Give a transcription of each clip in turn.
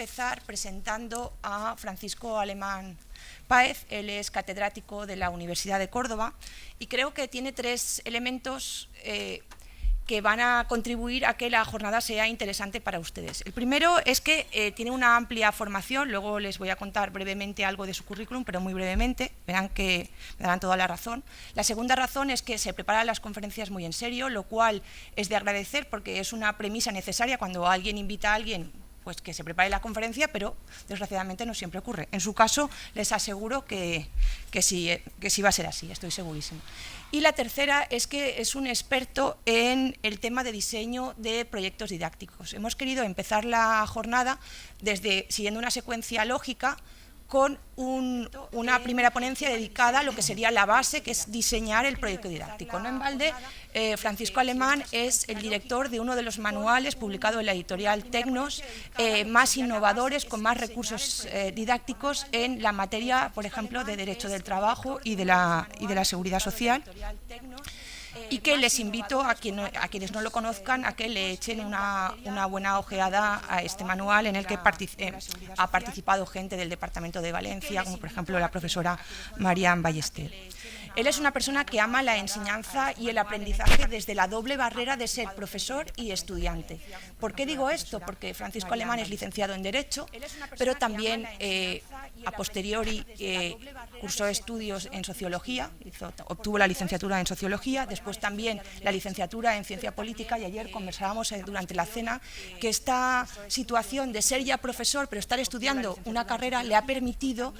empezar presentando a Francisco Alemán Páez. Él es catedrático de la Universidad de Córdoba y creo que tiene tres elementos que van a contribuir a que la jornada sea interesante para ustedes. El primero es que tiene una amplia formación, luego les voy a contar brevemente algo de su currículum, pero muy brevemente, verán que me darán toda la razón. La segunda razón es que se prepara las conferencias muy en serio, lo cual es de agradecer porque es una premisa necesaria cuando alguien invita a alguien, pues que se prepare la conferencia, pero desgraciadamente no siempre ocurre. En su caso, les aseguro que sí va a ser así, estoy segurísima. Y la tercera es que es un experto en el tema de diseño de proyectos didácticos. Hemos querido empezar la jornada siguiendo una secuencia lógica, con una primera ponencia dedicada a lo que sería la base, que es diseñar el proyecto didáctico. No en balde, Francisco Alemán es el director de uno de los manuales publicado en la editorial Tecnos, más innovadores, con más recursos didácticos en la materia, por ejemplo, de derecho del trabajo y de la seguridad social, y que les invito a quienes no lo conozcan a que le echen una buena ojeada a este manual, en el que ha participado gente del Departamento de Valencia, como por ejemplo la profesora Marian Ballester. Él es una persona que ama la enseñanza y el aprendizaje desde la doble barrera de ser profesor y estudiante. ¿Por qué digo esto? Porque Francisco Alemán es licenciado en Derecho, pero también a posteriori cursó estudios en Sociología, obtuvo la licenciatura en Sociología, después también la licenciatura en Ciencia Política, y ayer conversábamos durante la cena que esta situación de ser ya profesor pero estar estudiando una carrera le ha permitido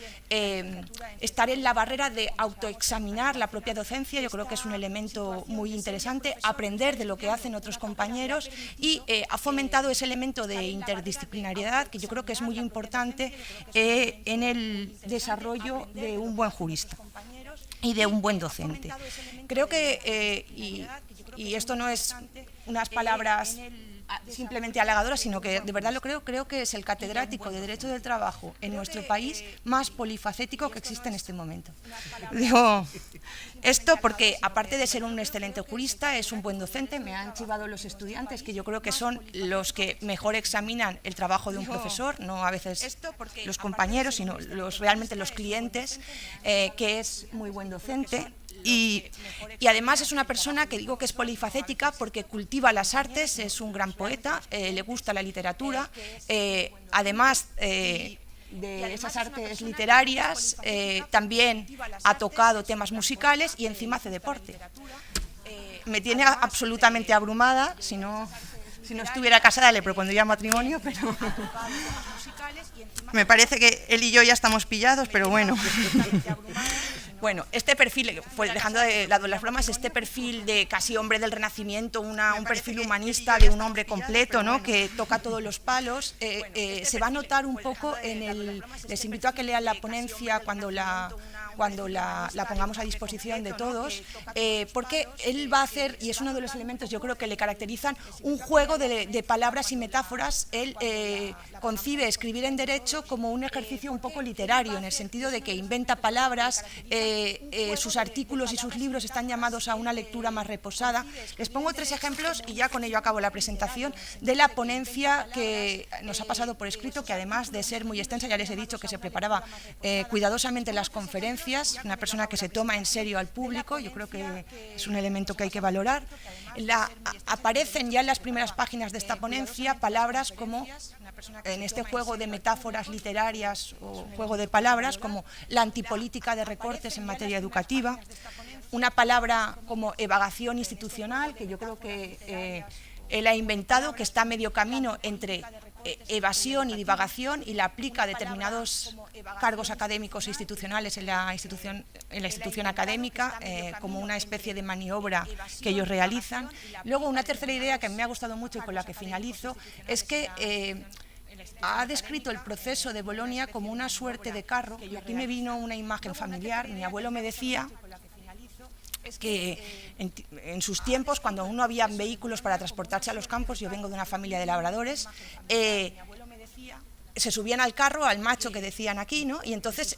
estar en la barrera de autoexaminar la propia docencia. Yo creo que es un elemento muy interesante, aprender de lo que hacen otros compañeros, y ha fomentado ese elemento de interdisciplinariedad que yo creo que es muy importante en el desarrollo de un buen jurista y de un buen docente. Creo que, y esto no es unas palabras simplemente halagadoras, sino que de verdad lo creo que es el catedrático de Derecho del Trabajo en nuestro país más polifacético que existe en este momento. Digo esto porque, aparte de ser un excelente jurista, es un buen docente. Me han chivado los estudiantes, que yo creo que son los que mejor examinan el trabajo de un profesor, no a veces los compañeros, sino realmente los clientes, que es muy buen docente. Y además es una persona que digo que es polifacética porque cultiva las artes, es un gran poeta, le gusta la literatura, además de esas artes literarias también ha tocado temas musicales y encima hace deporte. Me tiene absolutamente abrumada, si no estuviera casada le propondría matrimonio, pero me parece que él y yo ya estamos pillados, pero bueno. Bueno, este perfil, pues dejando de lado las bromas, este perfil de casi hombre del Renacimiento, un perfil humanista de un hombre completo, ¿no?, que toca todos los palos, se va a notar un poco les invito a que lean la ponencia cuando la pongamos a disposición de todos, porque él va a hacer, y es uno de los elementos yo creo que le caracterizan, un juego de palabras y metáforas. Él concibe escribir en Derecho como un ejercicio un poco literario, en el sentido de que inventa palabras, sus artículos y sus libros están llamados a una lectura más reposada. Les pongo tres ejemplos y ya con ello acabo la presentación de la ponencia que nos ha pasado por escrito, que además de ser muy extensa, ya les he dicho que se preparaba cuidadosamente las conferencias, una persona que se toma en serio al público. Yo creo que es un elemento que hay que valorar. Aparecen ya en las primeras páginas de esta ponencia palabras como, en este juego de metáforas literarias o juego de palabras, como la antipolítica de recortes en materia educativa, una palabra como evagación institucional, que yo creo que él ha inventado, que está a medio camino entre evasión y divagación, y la aplica a determinados cargos académicos e institucionales en la institución académica, como una especie de maniobra que ellos realizan. Luego, una tercera idea que me ha gustado mucho y con la que finalizo es que ha descrito el proceso de Bolonia como una suerte de carro, y aquí me vino una imagen familiar. Mi abuelo me decía que en sus tiempos, cuando aún no había vehículos para transportarse a los campos, yo vengo de una familia de labradores, se subían al carro, al macho que decían aquí, ¿no? Y entonces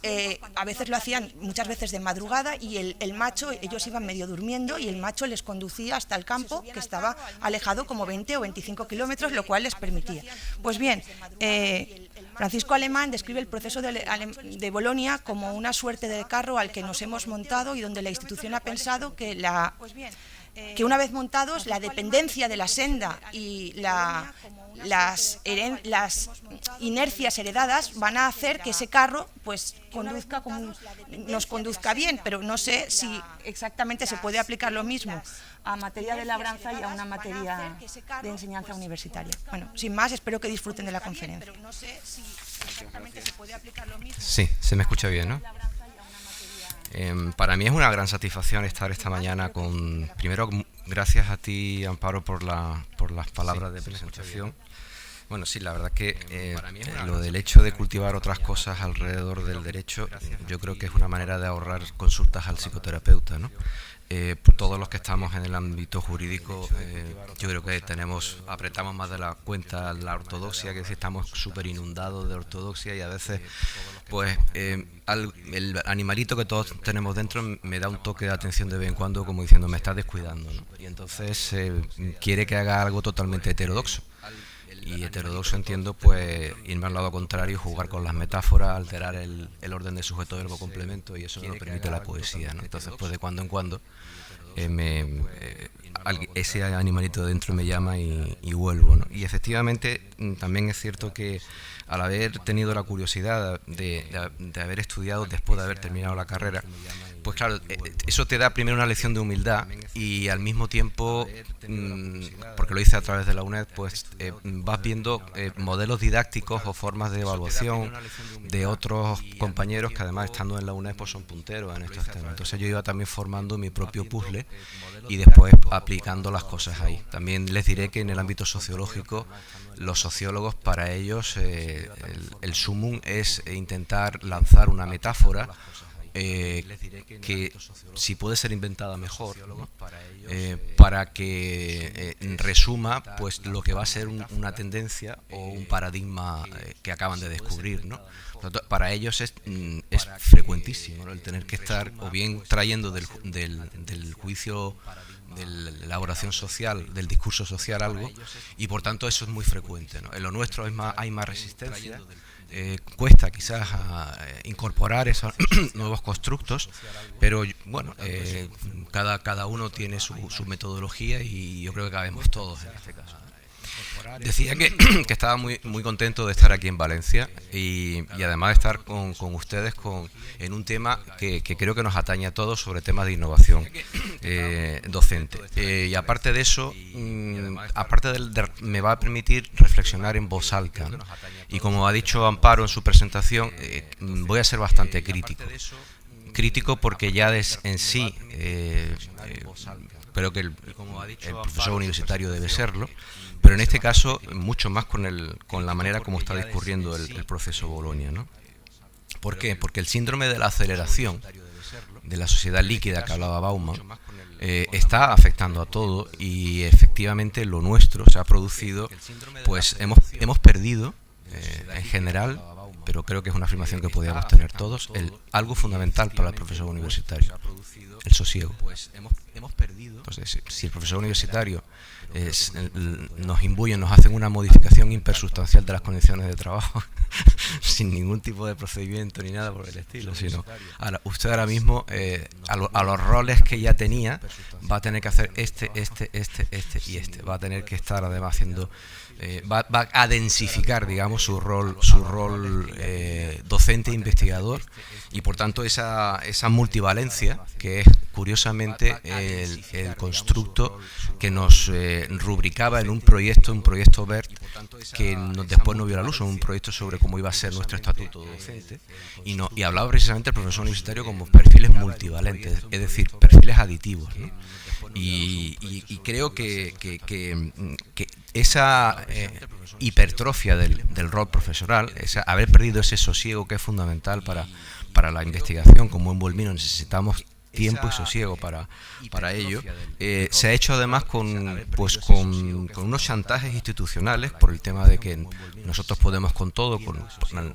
a veces lo hacían, muchas veces de madrugada, y el macho, ellos iban medio durmiendo y el macho les conducía hasta el campo, que estaba alejado como 20 o 25 kilómetros, lo cual les permitía. Pues bien, Francisco Alemán describe el proceso de Bolonia como una suerte de carro al que nos hemos montado y donde la institución ha pensado que una vez montados, la dependencia de la senda y las inercias heredadas van a hacer que ese carro pues nos conduzca bien, pero no sé si exactamente se puede aplicar lo mismo a materia de labranza y a una materia de enseñanza universitaria. Bueno, sin más, espero que disfruten de la conferencia. Sí, se me escucha bien, ¿no? Para mí es una gran satisfacción estar esta mañana primero, gracias a ti, Amparo, por las palabras de presentación. Bueno, sí, la verdad que lo del hecho de cultivar otras cosas alrededor del derecho, yo creo que es una manera de ahorrar consultas al psicoterapeuta, ¿no? Todos los que estamos en el ámbito jurídico, yo creo que apretamos más de la cuenta la ortodoxia, que estamos súper inundados de ortodoxia y a veces, pues, el animalito que todos tenemos dentro me da un toque de atención de vez en cuando, como diciendo, me estás descuidando, ¿no? Y entonces quiere que haga algo totalmente heterodoxo. Y heterodoxo entiendo, pues, irme al lado contrario, jugar con las metáforas, alterar el orden de sujeto, verbo, complemento, y eso no lo permite la poesía, ¿no? Entonces, pues, de cuando en cuando ese animalito dentro me llama y vuelvo, ¿no? Y efectivamente también es cierto que al haber tenido la curiosidad de haber estudiado después de haber terminado la carrera, pues claro, eso te da primero una lección de humildad y al mismo tiempo, porque lo hice a través de la UNED, pues vas viendo modelos didácticos o formas de evaluación de otros compañeros que además estando en la UNED pues son punteros en estos temas. Entonces yo iba también formando mi propio puzzle y después aplicando las cosas ahí. También les diré que en el ámbito sociológico, los sociólogos, para ellos el sumum es intentar lanzar una metáfora que si puede ser inventada mejor, ¿no? Para que resuma pues lo que va a ser una tendencia o un paradigma que acaban de descubrir, ¿no? Para ellos es frecuentísimo, ¿no? El tener que estar o bien trayendo del juicio, de la elaboración social, del discurso social algo, y por tanto eso es muy frecuente, ¿no? En lo nuestro hay más resistencia. Cuesta quizás incorporar esos nuevos constructos, pero bueno, cada uno tiene su metodología y yo creo que cabemos todos en este caso. Decía que estaba muy contento de estar aquí en Valencia y además de estar con ustedes en un tema que creo que nos atañe a todos sobre temas de innovación docente. Y aparte de eso, me va a permitir reflexionar en voz alta, ¿no? Y como ha dicho Amparo en su presentación, voy a ser bastante crítico. Crítico porque ya en sí creo que el profesor universitario debe serlo, pero en este caso mucho más con la manera como está discurriendo el proceso Bolonia, ¿no? ¿Por qué? Porque el síndrome de la aceleración de la sociedad líquida que hablaba Bauman está afectando a todo y efectivamente lo nuestro se ha producido, pues hemos perdido en general, pero creo que es una afirmación que podíamos tener todos, algo fundamental para el profesor universitario, el sosiego. Entonces, si el profesor universitario nos imbuyen, nos hacen una modificación hipersustancial de las condiciones de trabajo, sin ningún tipo de procedimiento ni nada por el estilo, sino usted ahora mismo, a los roles que ya tenía, va a tener que hacer este y este. Va a tener que estar además haciendo, va a densificar, digamos, su rol docente e investigador, y por tanto esa multivalencia, que es curiosamente el constructo que nos rubricaba en un proyecto BERT que después no vio la luz, en un proyecto sobre cómo iba a ser nuestro estatuto docente, y hablaba precisamente el profesor universitario como perfiles multivalentes, es decir, perfiles aditivos, ¿no? Y creo que esa hipertrofia del rol profesoral, haber perdido ese sosiego que es fundamental para la investigación, como en buen vino necesitamos tiempo y sosiego para ello, se ha hecho además con unos chantajes institucionales por el tema de que nosotros podemos con todo,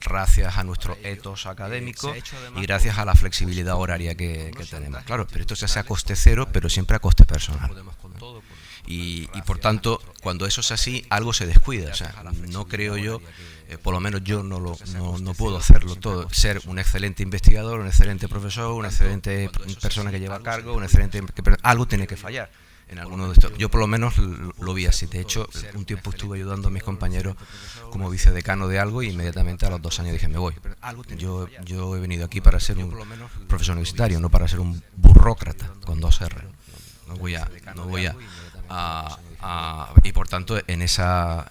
gracias a nuestro ethos académico y gracias a la flexibilidad horaria que tenemos. Claro, pero esto se hace a coste cero, pero siempre a coste personal. Y por tanto, cuando eso es así, algo se descuida. O sea, no creo yo, por lo menos yo no puedo hacerlo todo, ser un excelente investigador, un excelente profesor, una excelente persona que lleva a cargo, un excelente... algo tiene que fallar en alguno de estos. Yo por lo menos lo vi así. De hecho, un tiempo estuve ayudando a mis compañeros como vicedecano de algo y inmediatamente a los 2 años dije, me voy. Yo he venido aquí para ser un profesor universitario, no para ser un burócrata con 2 R. No voy a y por tanto en esa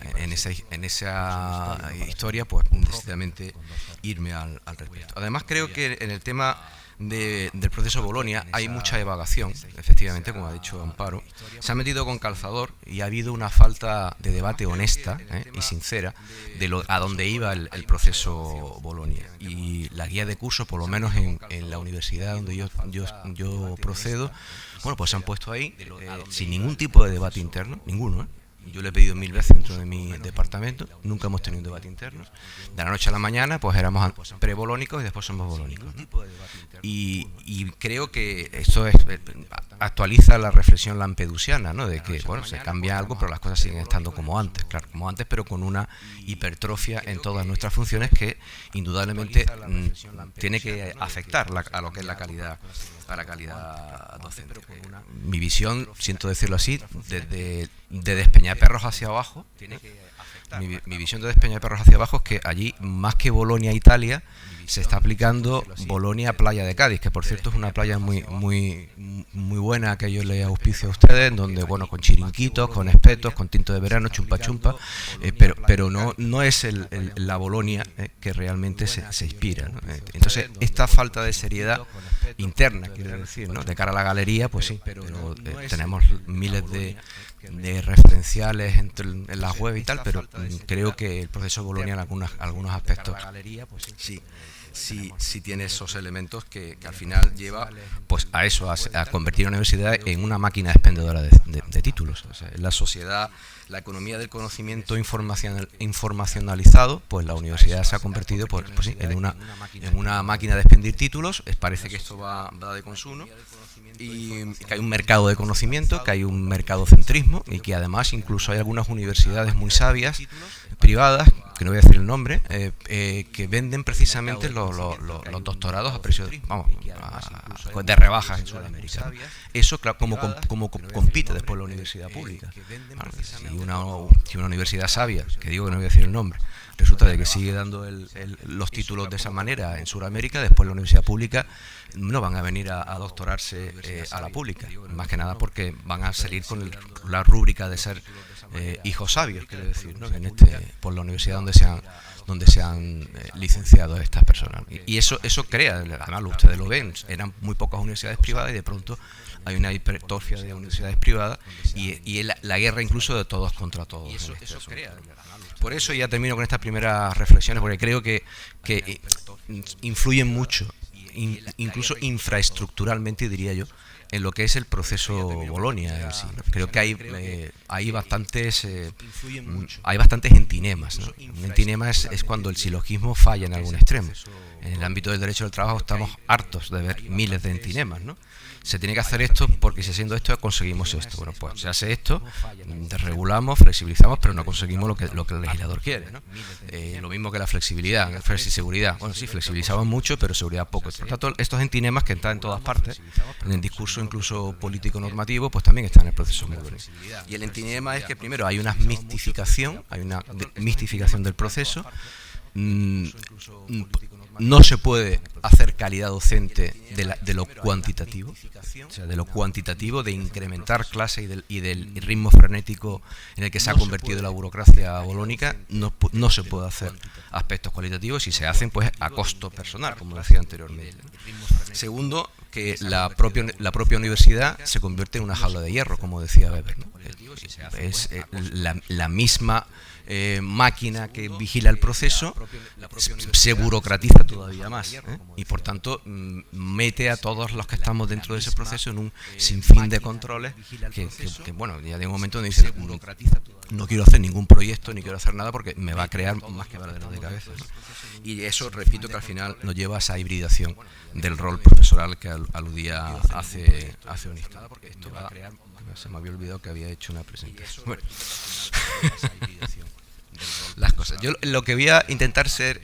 historia pues necesariamente irme al respecto. Además creo que en el tema del proceso Bolonia hay mucha evagación, efectivamente, como ha dicho Amparo. Se ha metido con calzador y ha habido una falta de debate honesta y sincera de a dónde iba el proceso Bolonia. Y la guía de curso, por lo menos en la universidad donde yo procedo, bueno, pues se han puesto ahí sin ningún tipo de debate interno, ninguno, Yo le he pedido 1000 veces dentro de mi departamento, nunca hemos tenido un debate interno. De la noche a la mañana, pues éramos pre-bolónicos y después somos bolónicos, ¿no? Y creo que esto actualiza la reflexión lampedusiana, ¿no? De que, bueno, se cambia algo, pero las cosas siguen estando como antes, claro, como antes, pero con una hipertrofia en todas nuestras funciones que indudablemente tiene que afectar a lo que es la calidad docente. Mi visión, siento decirlo así, de Despeñaperros hacia abajo, mi visión de Despeñaperros hacia abajo es que allí, más que Bolonia Italia, se está aplicando Bolonia Playa de Cádiz, que por cierto es una playa muy buena que yo le auspicio a ustedes, donde, bueno, con chiringuitos, con espetos, con tinto de verano, chumpa chumpa, pero no es la Bolonia que realmente se inspira, ¿no? Entonces, esta falta de seriedad interna, quiero decir, ¿no? De cara a la galería, pues sí, pero tenemos miles de referenciales en las web y tal, pero creo que el proceso Bolonia en algunos aspectos sí tiene esos elementos que al final lleva pues a eso, a convertir a la universidad en una máquina expendedora de títulos. O sea, en la sociedad, la economía del conocimiento informacionalizado, pues la universidad se ha convertido pues sí, en una máquina de expendir títulos. Parece que esto va de consumo y que hay un mercado de conocimiento, que hay un mercadocentrismo y que además incluso hay algunas universidades muy sabias, privadas, que no voy a decir el nombre, que venden precisamente los doctorados a precios de rebajas en Sudamérica, ¿no? Eso, claro, como compite después la universidad pública. Si una universidad sabia, que digo que no voy a decir el nombre, resulta de que sigue dando los títulos de esa manera en Sudamérica, después la universidad pública no van a venir a doctorarse a la pública, más que nada porque van a salir con la rúbrica de ser hijos sabios, quiero decir, ¿no? Por la universidad donde se han licenciado estas personas. Y eso crea, además ustedes lo ven, eran muy pocas universidades privadas y de pronto hay una hipertrofia de universidades privadas y la guerra incluso de todos contra todos. Y eso crea. Por eso ya termino con estas primeras reflexiones, porque creo que influyen mucho, incluso infraestructuralmente, diría yo, en lo que es el proceso Bolonia en sí, ¿no? Creo que hay bastantes entinemas, ¿no? Un entinema es cuando el silogismo falla en algún extremo. En el ámbito del derecho del trabajo estamos hartos de ver miles de entinemas, ¿no? Se tiene que hacer esto porque si haciendo esto conseguimos esto. Bueno, pues se hace esto, desregulamos, flexibilizamos, pero no conseguimos lo que el legislador quiere, ¿no? Lo mismo que la flexibilidad, seguridad. Bueno, sí, flexibilizamos mucho, pero seguridad poco. Por tanto, estos entinemas que están en todas partes, en el discurso incluso político-normativo, pues también están en el proceso Bolonia. Y el entinema es que primero hay una mistificación del proceso. No se puede hacer calidad docente de lo cuantitativo, o sea, de lo cuantitativo, de incrementar clase y del ritmo frenético en el que se ha convertido la burocracia bolónica. No se puede hacer aspectos cualitativos y se hacen pues a costo personal, como decía anteriormente. Segundo, que la propia universidad se convierte en una jaula de hierro, como decía Weber, ¿no? Es la misma máquina que vigila el proceso, se burocratiza todavía más, y por tanto mete a todos los que estamos dentro de ese proceso en un sinfín de controles que bueno, ya de un momento donde dice, no quiero hacer ningún proyecto ni quiero hacer nada porque me va a crear más que valor de cabeza, ¿no? Y eso, repito, que al final nos lleva a esa hibridación del rol profesoral que aludía hace un instante. Esto se me había olvidado que había hecho una presentación. Bueno. Las cosas. Yo lo que voy a intentar ser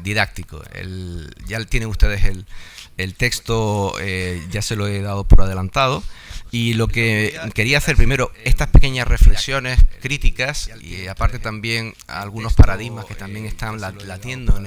didáctico. Ya tienen ustedes el texto, ya se lo he dado por adelantado. Y lo que quería hacer primero, estas pequeñas reflexiones críticas y aparte también algunos paradigmas que también están latiendo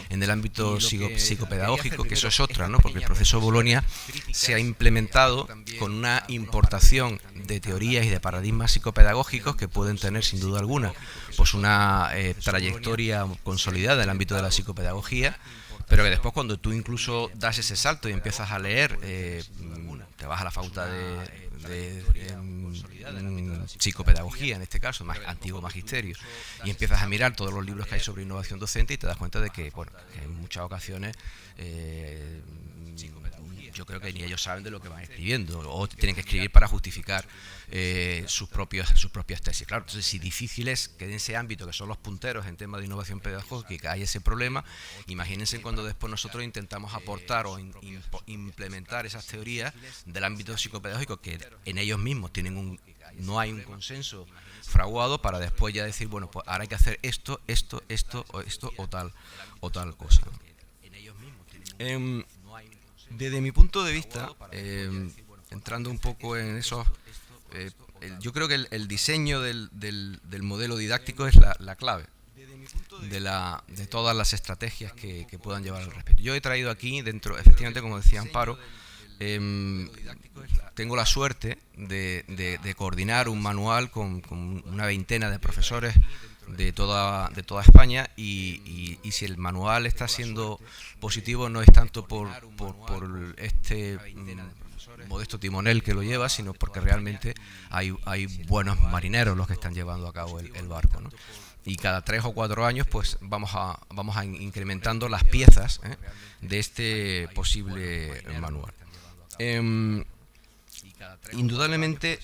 en el ámbito psicopedagógico, que eso es otra, ¿no? Porque el proceso Bolonia se ha implementado con una importación de teorías y de paradigmas psicopedagógicos que pueden tener sin duda alguna pues una trayectoria consolidada en el ámbito de la psicopedagogía, pero que después cuando tú incluso das ese salto y empiezas a leer, te vas a la facultad de psicopedagogía, en este caso, más antiguo magisterio, y empiezas a mirar todos los libros que hay sobre innovación docente y te das cuenta de que, bueno, que en muchas ocasiones yo creo que ni ellos saben de lo que van escribiendo o tienen que escribir para justificar sus propias tesis. Claro, entonces si difícil es que en ese ámbito, que son los punteros en temas de innovación pedagógica, hay ese problema, imagínense cuando después nosotros intentamos aportar o implementar esas teorías del ámbito psicopedagógico que en ellos mismos no hay un consenso fraguado para después ya decir, bueno, pues ahora hay que hacer esto o tal cosa. Desde mi punto de vista, entrando un poco en esos, yo creo que el diseño del modelo didáctico es la clave de todas las estrategias que puedan llevar al respecto. Yo he traído aquí dentro, efectivamente, como decía Amparo, tengo la suerte de coordinar un manual con una veintena de profesores de toda España y si el manual está siendo positivo no es tanto por este modesto timonel que lo lleva, sino porque realmente hay buenos marineros los que están llevando a cabo el barco, ¿no? Y cada 3 o 4 años pues vamos a incrementando las piezas de este posible manual. Indudablemente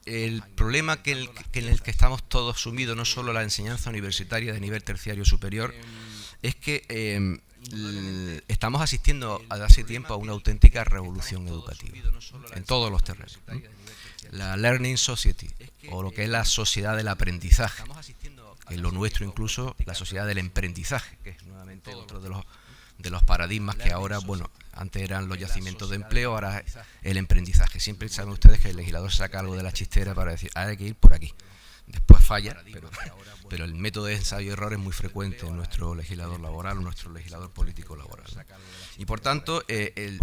el problema en el que estamos todos sumidos, no solo la enseñanza universitaria de nivel terciario superior, es que estamos asistiendo desde hace tiempo a una auténtica revolución educativa en todos los terrenos, ¿no? La Learning Society, o lo que es la sociedad del aprendizaje, en lo nuestro incluso la sociedad del emprendizaje, que es nuevamente otro de los paradigmas que ahora, bueno, antes eran los yacimientos de empleo, ahora el emprendizaje. Siempre saben ustedes que el legislador saca algo de la chistera para decir, hay que ir por aquí. Después falla, pero el método de ensayo y error es muy frecuente en nuestro legislador laboral, en nuestro legislador político laboral, ¿no? Y por tanto,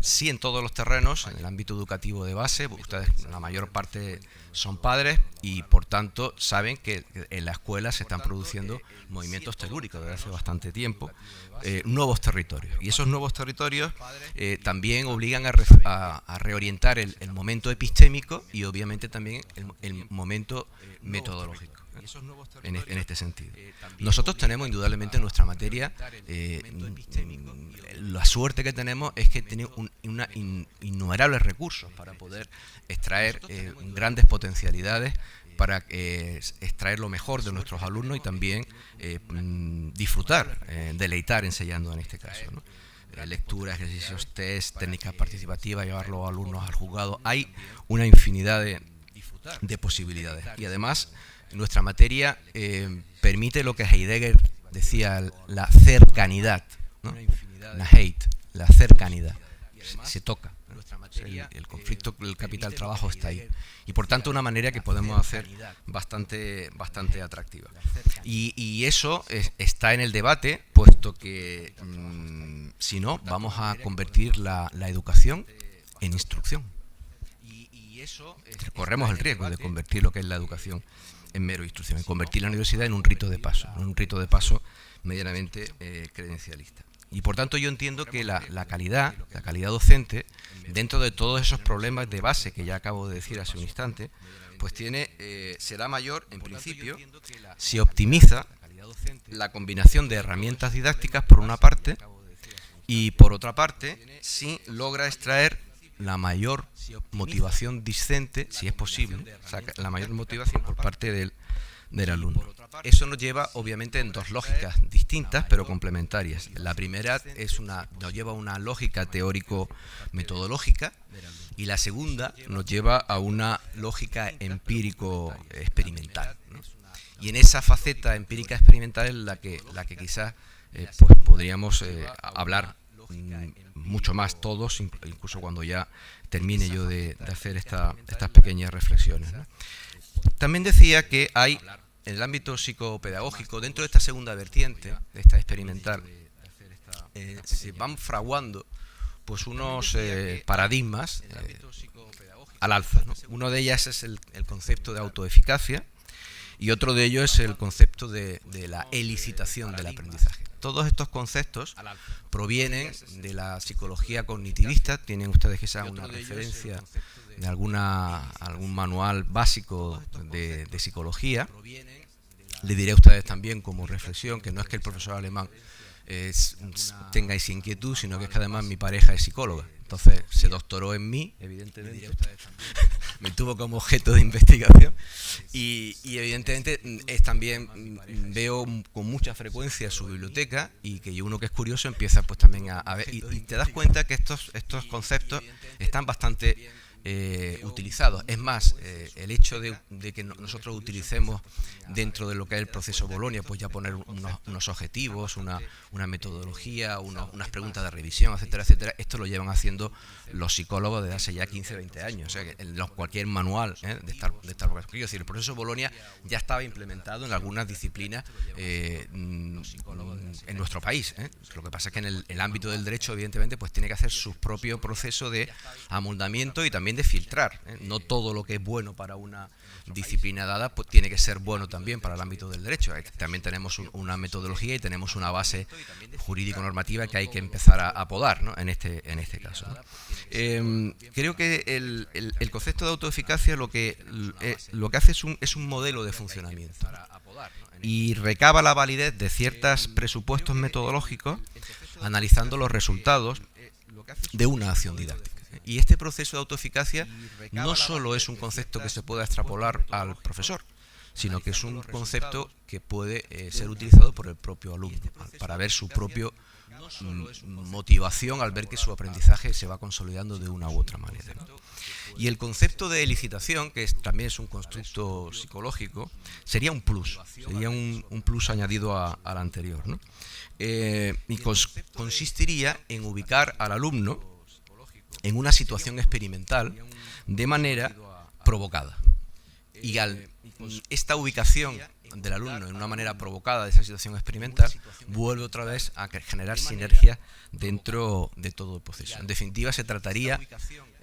sí en todos los terrenos, en el ámbito educativo de base, ustedes la mayor parte son padres y por tanto saben que en la escuela se están produciendo movimientos telúricos desde hace bastante tiempo, nuevos territorios. Y esos nuevos territorios también obligan a reorientar el momento epistémico y obviamente también el momento metodológico. En este sentido. Nosotros tenemos indudablemente en nuestra materia, la suerte que tenemos es que tenemos innumerables recursos para poder extraer grandes potencialidades, para extraer lo mejor de nuestros alumnos y también disfrutar, deleitar enseñando en este caso, ¿no? Lectura, ejercicios, test, técnicas participativas, llevar los alumnos al juzgado. Hay una infinidad de posibilidades y además nuestra materia permite lo que Heidegger decía, la cercanidad, ¿no? La cercanidad, se toca. El conflicto del capital-trabajo está ahí. Y por tanto una manera que podemos hacer bastante atractiva. Y eso está en el debate, puesto que si no, vamos a convertir la educación en instrucción. Corremos el riesgo de convertir lo que es la educación en mero instrucción, en convertir la universidad en un rito de paso medianamente credencialista. Y por tanto yo entiendo que la calidad docente, dentro de todos esos problemas de base que ya acabo de decir hace un instante, pues será mayor, en principio, si optimiza la combinación de herramientas didácticas por una parte, y por otra parte, si logra extraer la mayor motivación discente, si es posible, o sea, la mayor motivación por parte del alumno. Eso nos lleva, obviamente, en dos lógicas distintas, pero complementarias. La primera nos lleva a una lógica teórico-metodológica, y la segunda nos lleva a una lógica empírico-experimental, ¿no? Y en esa faceta empírica experimental es la que quizás pues podríamos hablar mucho más todos, incluso cuando ya termine yo de hacer estas pequeñas reflexiones, ¿no? También decía que hay, en el ámbito psicopedagógico, dentro de esta segunda vertiente, de esta experimental, se van fraguando pues unos paradigmas al alza, ¿no? Uno de ellas es el concepto de autoeficacia, y otro de ellos es el concepto de la elicitación del aprendizaje. Todos estos conceptos provienen de la psicología cognitivista. Tienen ustedes quizás una referencia de algún manual básico de psicología. Le diré a ustedes también como reflexión que no es que el profesor alemán tenga esa inquietud, sino que es que además mi pareja es psicóloga. Entonces se doctoró en mí, evidentemente, me tuvo como objeto de investigación, y evidentemente también veo con mucha frecuencia su biblioteca, y que uno que es curioso empieza pues también a ver, y te das cuenta que estos conceptos están bastante utilizados. Es más, el hecho de que nosotros utilicemos dentro de lo que es el proceso Bolonia, pues ya poner unos objetivos, una metodología, unas preguntas de revisión, etcétera, etcétera, esto lo llevan haciendo los psicólogos desde hace ya 15, 20 años. O sea, que en cualquier manual de estar quiero decir, el proceso Bolonia ya estaba implementado en algunas disciplinas en nuestro país. Lo que pasa es que en el ámbito del derecho, evidentemente, pues tiene que hacer su propio proceso de amoldamiento y también de filtrar. No todo lo que es bueno para una disciplina dada pues tiene que ser bueno también para el ámbito del derecho. También tenemos una metodología y tenemos una base jurídico-normativa que hay que empezar a podar, ¿no? en este caso, ¿no? Creo que el concepto de autoeficacia lo que hace es un modelo de funcionamiento, y recaba la validez de ciertos presupuestos metodológicos analizando los resultados de una acción didáctica. Y este proceso de autoeficacia no solo es un concepto que se pueda extrapolar al profesor, sino que es un concepto que puede ser utilizado por el propio alumno para ver su propia motivación al ver que su aprendizaje se va consolidando de una u otra manera, ¿no? Y el concepto de elicitación, que también es un constructo psicológico, sería un plus, añadido al anterior, ¿no? Y consistiría en ubicar al alumno en una situación experimental de manera provocada. Y esta ubicación del alumno en una manera provocada de esa situación experimental vuelve otra vez a generar sinergia dentro de todo el proceso. En definitiva, se trataría,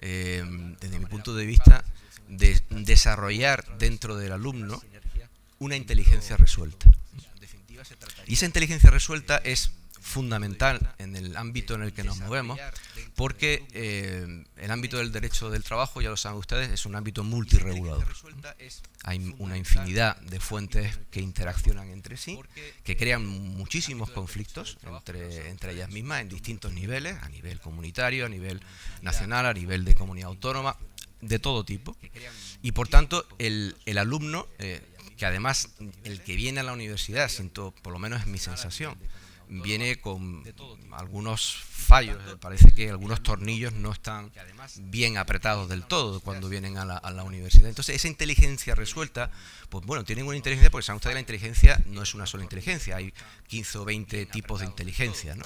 desde mi punto de vista, de desarrollar dentro del alumno una inteligencia resuelta. Y esa inteligencia resuelta es fundamental en el ámbito en el que nos movemos, porque el ámbito del derecho del trabajo, ya lo saben ustedes, es un ámbito multirregulador. Hay una infinidad de fuentes que interaccionan entre sí, que crean muchísimos conflictos entre ellas mismas en distintos niveles, a nivel comunitario, a nivel nacional, a nivel de comunidad autónoma, de todo tipo. Y por tanto, el alumno, que además el que viene a la universidad, por lo menos es mi sensación, viene con algunos fallos. Parece que algunos tornillos no están bien apretados del todo cuando vienen a la universidad. Entonces, esa inteligencia resuelta, pues bueno, tienen una inteligencia, porque saben ustedes, la inteligencia no es una sola inteligencia, hay 15 o 20 tipos de inteligencia, ¿no?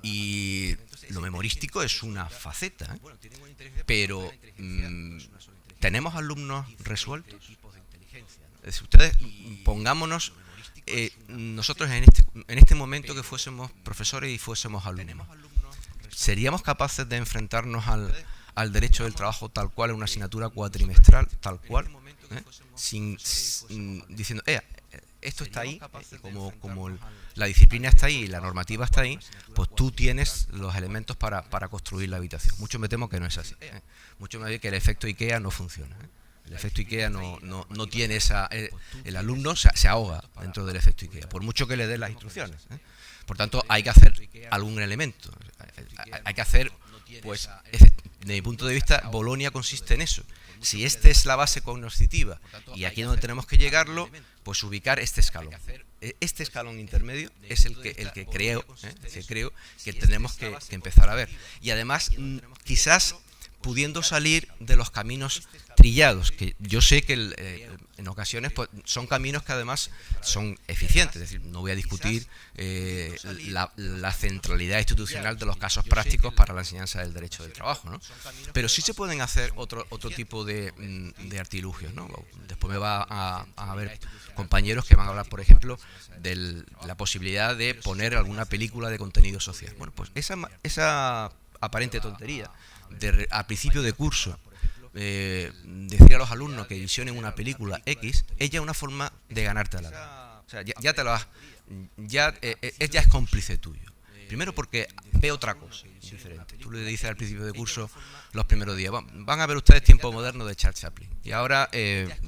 Y lo memorístico es una faceta, pero ¿tenemos alumnos resueltos? Ustedes, pongámonos nosotros en este momento que fuésemos profesores y fuésemos alumnos, ¿seríamos capaces de enfrentarnos al derecho del trabajo tal cual, en una asignatura cuatrimestral tal cual, diciendo esto está ahí, la disciplina está ahí y la normativa está ahí, pues tú tienes los elementos para construir la habitación. Mucho me temo que no es así. Mucho me temo que el efecto IKEA no funciona. El efecto IKEA no tiene esa... el alumno se ahoga dentro del efecto IKEA, por mucho que le den las instrucciones. Por tanto, hay que hacer algún elemento. Hay que hacer, pues, desde mi punto de vista, Bolonia consiste en eso. Si esta es la base cognoscitiva y aquí es donde tenemos que llegarlo, pues ubicar este escalón. Este escalón intermedio es el que creo que tenemos que empezar a ver. Y además, quizás pudiendo salir de los caminos trillados, que yo sé que en ocasiones pues, son caminos que además son eficientes, es decir, no voy a discutir la centralidad institucional de los casos prácticos para la enseñanza del derecho del trabajo, ¿no? Pero sí se pueden hacer otro tipo de artilugios, ¿no? Después me va a haber compañeros que van a hablar, por ejemplo, de la posibilidad de poner alguna película de contenido social. Bueno, pues esa aparente tontería al principio de curso, decir a los alumnos que visionen una película X, es ya una forma de ganarte a la... O sea, ya te lo has... ya es cómplice tuyo. Primero porque ve otra cosa diferente. Tú le dices al principio de curso, los primeros días, van a ver ustedes Tiempo Moderno de Charles Chaplin. Y ahora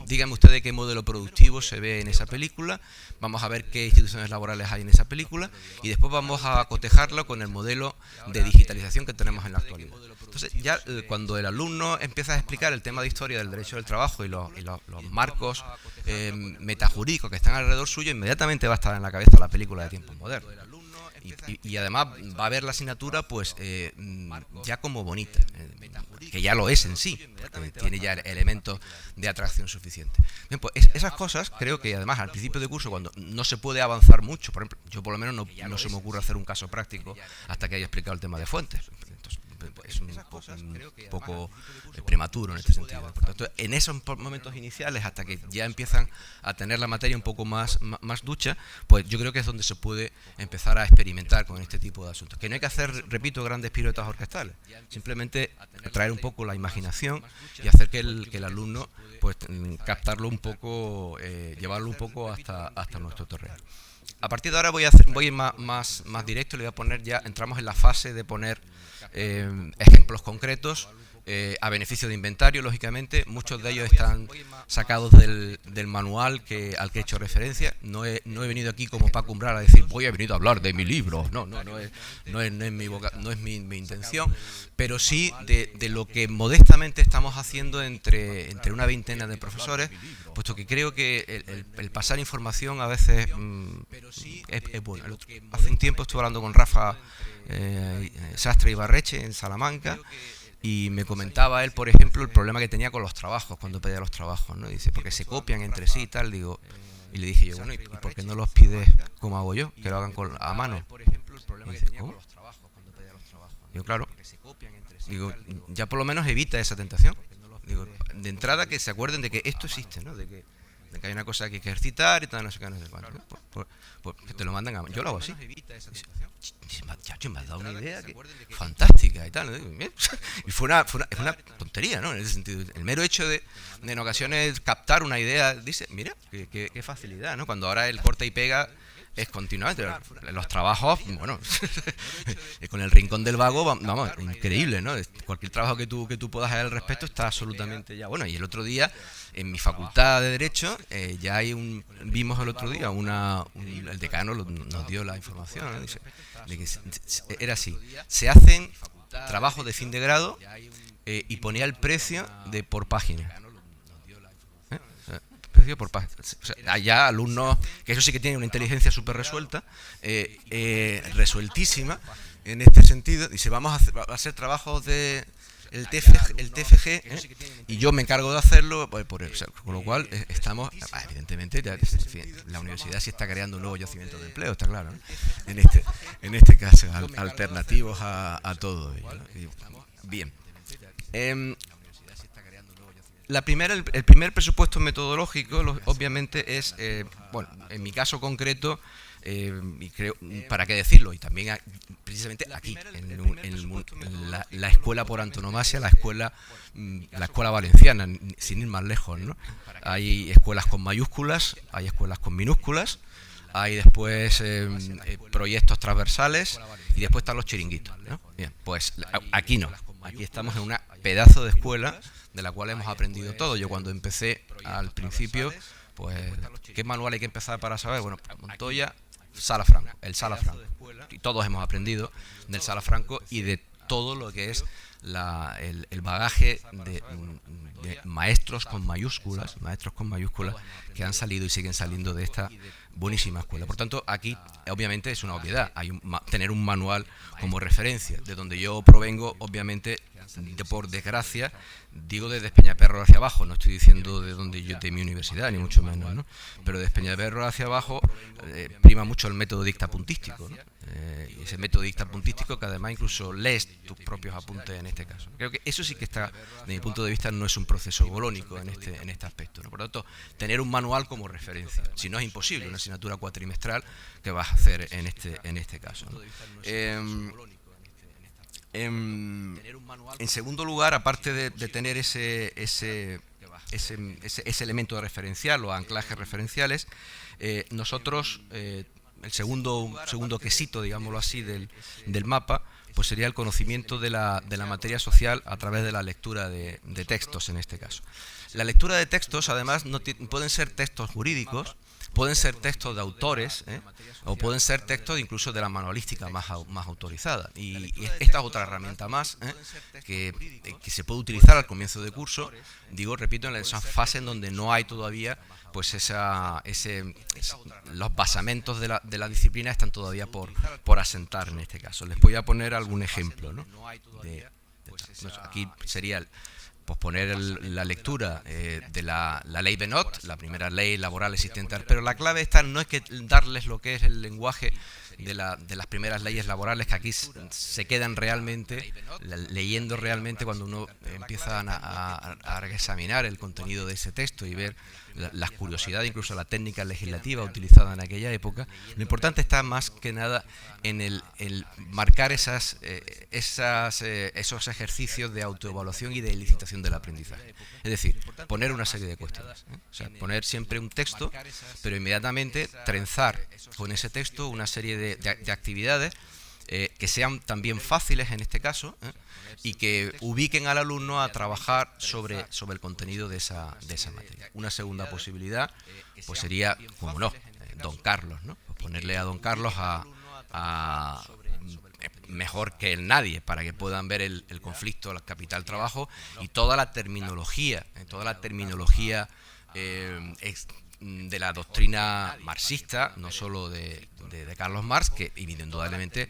díganme ustedes qué modelo productivo se ve en esa película, vamos a ver qué instituciones laborales hay en esa película y después vamos a cotejarlo con el modelo de digitalización que tenemos en la actualidad. Entonces ya cuando el alumno empieza a explicar el tema de historia del derecho del trabajo y los marcos metajurídicos que están alrededor suyo, inmediatamente va a estar en la cabeza la película de Tiempos Modernos. Y además va a ver la asignatura pues ya como bonita, que ya lo es en sí, porque tiene ya elementos de atracción suficiente. Bien, pues esas cosas creo que además al principio de curso, cuando no se puede avanzar mucho, por ejemplo, yo por lo menos no se me ocurre hacer un caso práctico hasta que haya explicado el tema de fuentes. Entonces, es un poco prematuro en este sentido. Por tanto, en esos momentos iniciales, hasta que ya empiezan a tener la materia un poco más ducha, pues yo creo que es donde se puede empezar a experimentar con este tipo de asuntos. Que no hay que hacer, repito, grandes piruetas orquestales, simplemente traer un poco la imaginación y hacer que el alumno, pues captarlo un poco, llevarlo un poco hasta nuestro terreno. A partir de ahora voy a ir más directo, le voy a poner ya, entramos en la fase de poner ejemplos concretos a beneficio de inventario, lógicamente. Muchos de ellos están sacados del manual al que he hecho referencia. No he venido aquí como Paco Umbral a decir voy a venir a hablar de mi libro. No es mi intención, pero sí de lo que modestamente estamos haciendo entre una veintena de profesores, puesto que creo que el pasar información a veces es bueno. Hace un tiempo estuve hablando con Rafa Sastre Ibarreche en Salamanca y me comentaba él, por ejemplo, el problema que tenía con los trabajos, cuando pedía los trabajos, ¿no? Dice, porque se copian entre sí y tal, digo, y le dije yo, bueno, ¿y por qué no los pides como hago yo? Que lo hagan a mano. Y dice, ¿cómo? Digo, claro. Digo, ya por lo menos evita esa tentación. Digo, de entrada que se acuerden de que esto existe, ¿no? De que hay una cosa que hay que ejercitar y tal, no sé qué, no sé cuánto. Pues que te lo mandan a mano. Yo lo hago así. Chacho, me has dado una idea fantástica y tal, ¿no? Y fue una tontería, ¿no? En ese sentido, el mero hecho de en ocasiones captar una idea, dice, mira, qué facilidad, ¿no? Cuando ahora el corta y pega es continuamente. Los trabajos, bueno, con el rincón del vago, vamos, increíble, ¿no? Cualquier trabajo que tú puedas hacer al respecto está absolutamente ya. Bueno, y el otro día, en mi facultad de Derecho, ya vimos el otro día, el decano nos dio la información, ¿no? Dice, de que era así, se hacen trabajos de fin de grado y ponía el precio por página. Por página. O sea, allá alumnos, que eso sí que tienen una inteligencia súper resuelta, resueltísima en este sentido, dice, vamos a hacer trabajos de el TFG, y yo me encargo de hacerlo, con lo cual estamos, evidentemente, la universidad sí está creando un nuevo yacimiento de empleo, está claro, ¿no? En este caso, alternativos a todo ello, ¿no? Bien. El primer presupuesto metodológico, obviamente, es, bueno, en mi caso concreto, y creo, para qué decirlo, y también precisamente aquí, en la escuela por antonomasia, la escuela valenciana, sin ir más lejos, ¿no? Hay escuelas con mayúsculas, hay escuelas con minúsculas, hay después proyectos transversales y después están los chiringuitos, ¿no? Bien, pues aquí no, aquí estamos en una pedazo de escuela de la cual hemos aprendido todo. Yo cuando empecé al principio, pues, ¿qué manual hay que empezar para saber? Bueno, Montoya, Sala Franco, el Sala Franco. Y todos hemos aprendido del Sala Franco y de todo lo que es el bagaje de maestros con mayúsculas que han salido y siguen saliendo de esta buenísima escuela. Por tanto, aquí obviamente es una obviedad, tener un manual como referencia. De donde yo provengo, obviamente, por desgracia, digo desde Peñaperro hacia abajo, no estoy diciendo de mi universidad, ni mucho menos, ¿no? Pero desde Peñaperro hacia abajo prima mucho el método dictapuntístico, ¿no? Ese método dictapuntístico que además incluso lees tus propios apuntes en este caso. Creo que eso sí que está, desde mi punto de vista, no es un proceso bolónico en este aspecto, ¿no? Por lo tanto, tener un manual como referencia, si no es imposible, una asignatura cuatrimestral que vas a hacer en este caso, ¿no? En segundo lugar, aparte de tener ese elemento referencial, los anclajes referenciales, nosotros, el segundo quesito, digámoslo así, del mapa, pues sería el conocimiento de la materia social a través de la lectura de textos en este caso. La lectura de textos, además, pueden ser textos jurídicos, pueden ser textos de autores, o pueden ser textos incluso de la manualística más autorizada. Y esta es otra herramienta más que se puede utilizar al comienzo de curso, repito, en esa fase en donde no hay todavía, pues los basamentos de la disciplina están todavía por asentar en este caso. Les voy a poner algún ejemplo, ¿no? Aquí sería pues poner la lectura de la ley Benot, la primera ley laboral existente, pero la clave está no es que darles lo que es el lenguaje de las primeras leyes laborales, que aquí se quedan realmente leyendo realmente cuando uno empieza a examinar el contenido de ese texto y ver las curiosidades, incluso la técnica legislativa utilizada en aquella época. Lo importante está más que nada en el marcar esos ejercicios de autoevaluación y de licitación del aprendizaje. Es decir, poner una serie de cuestiones, o sea, poner siempre un texto, pero inmediatamente trenzar con ese texto una serie de actividades que sean también fáciles en este caso, y que ubiquen al alumno a trabajar sobre el contenido de esa materia. Una segunda posibilidad pues sería, como no, Don Carlos, ¿no? Pues ponerle a Don Carlos mejor que el nadie para que puedan ver el conflicto, el capital-trabajo y toda la terminología de la doctrina marxista, no solo de Carlos Marx, que indudablemente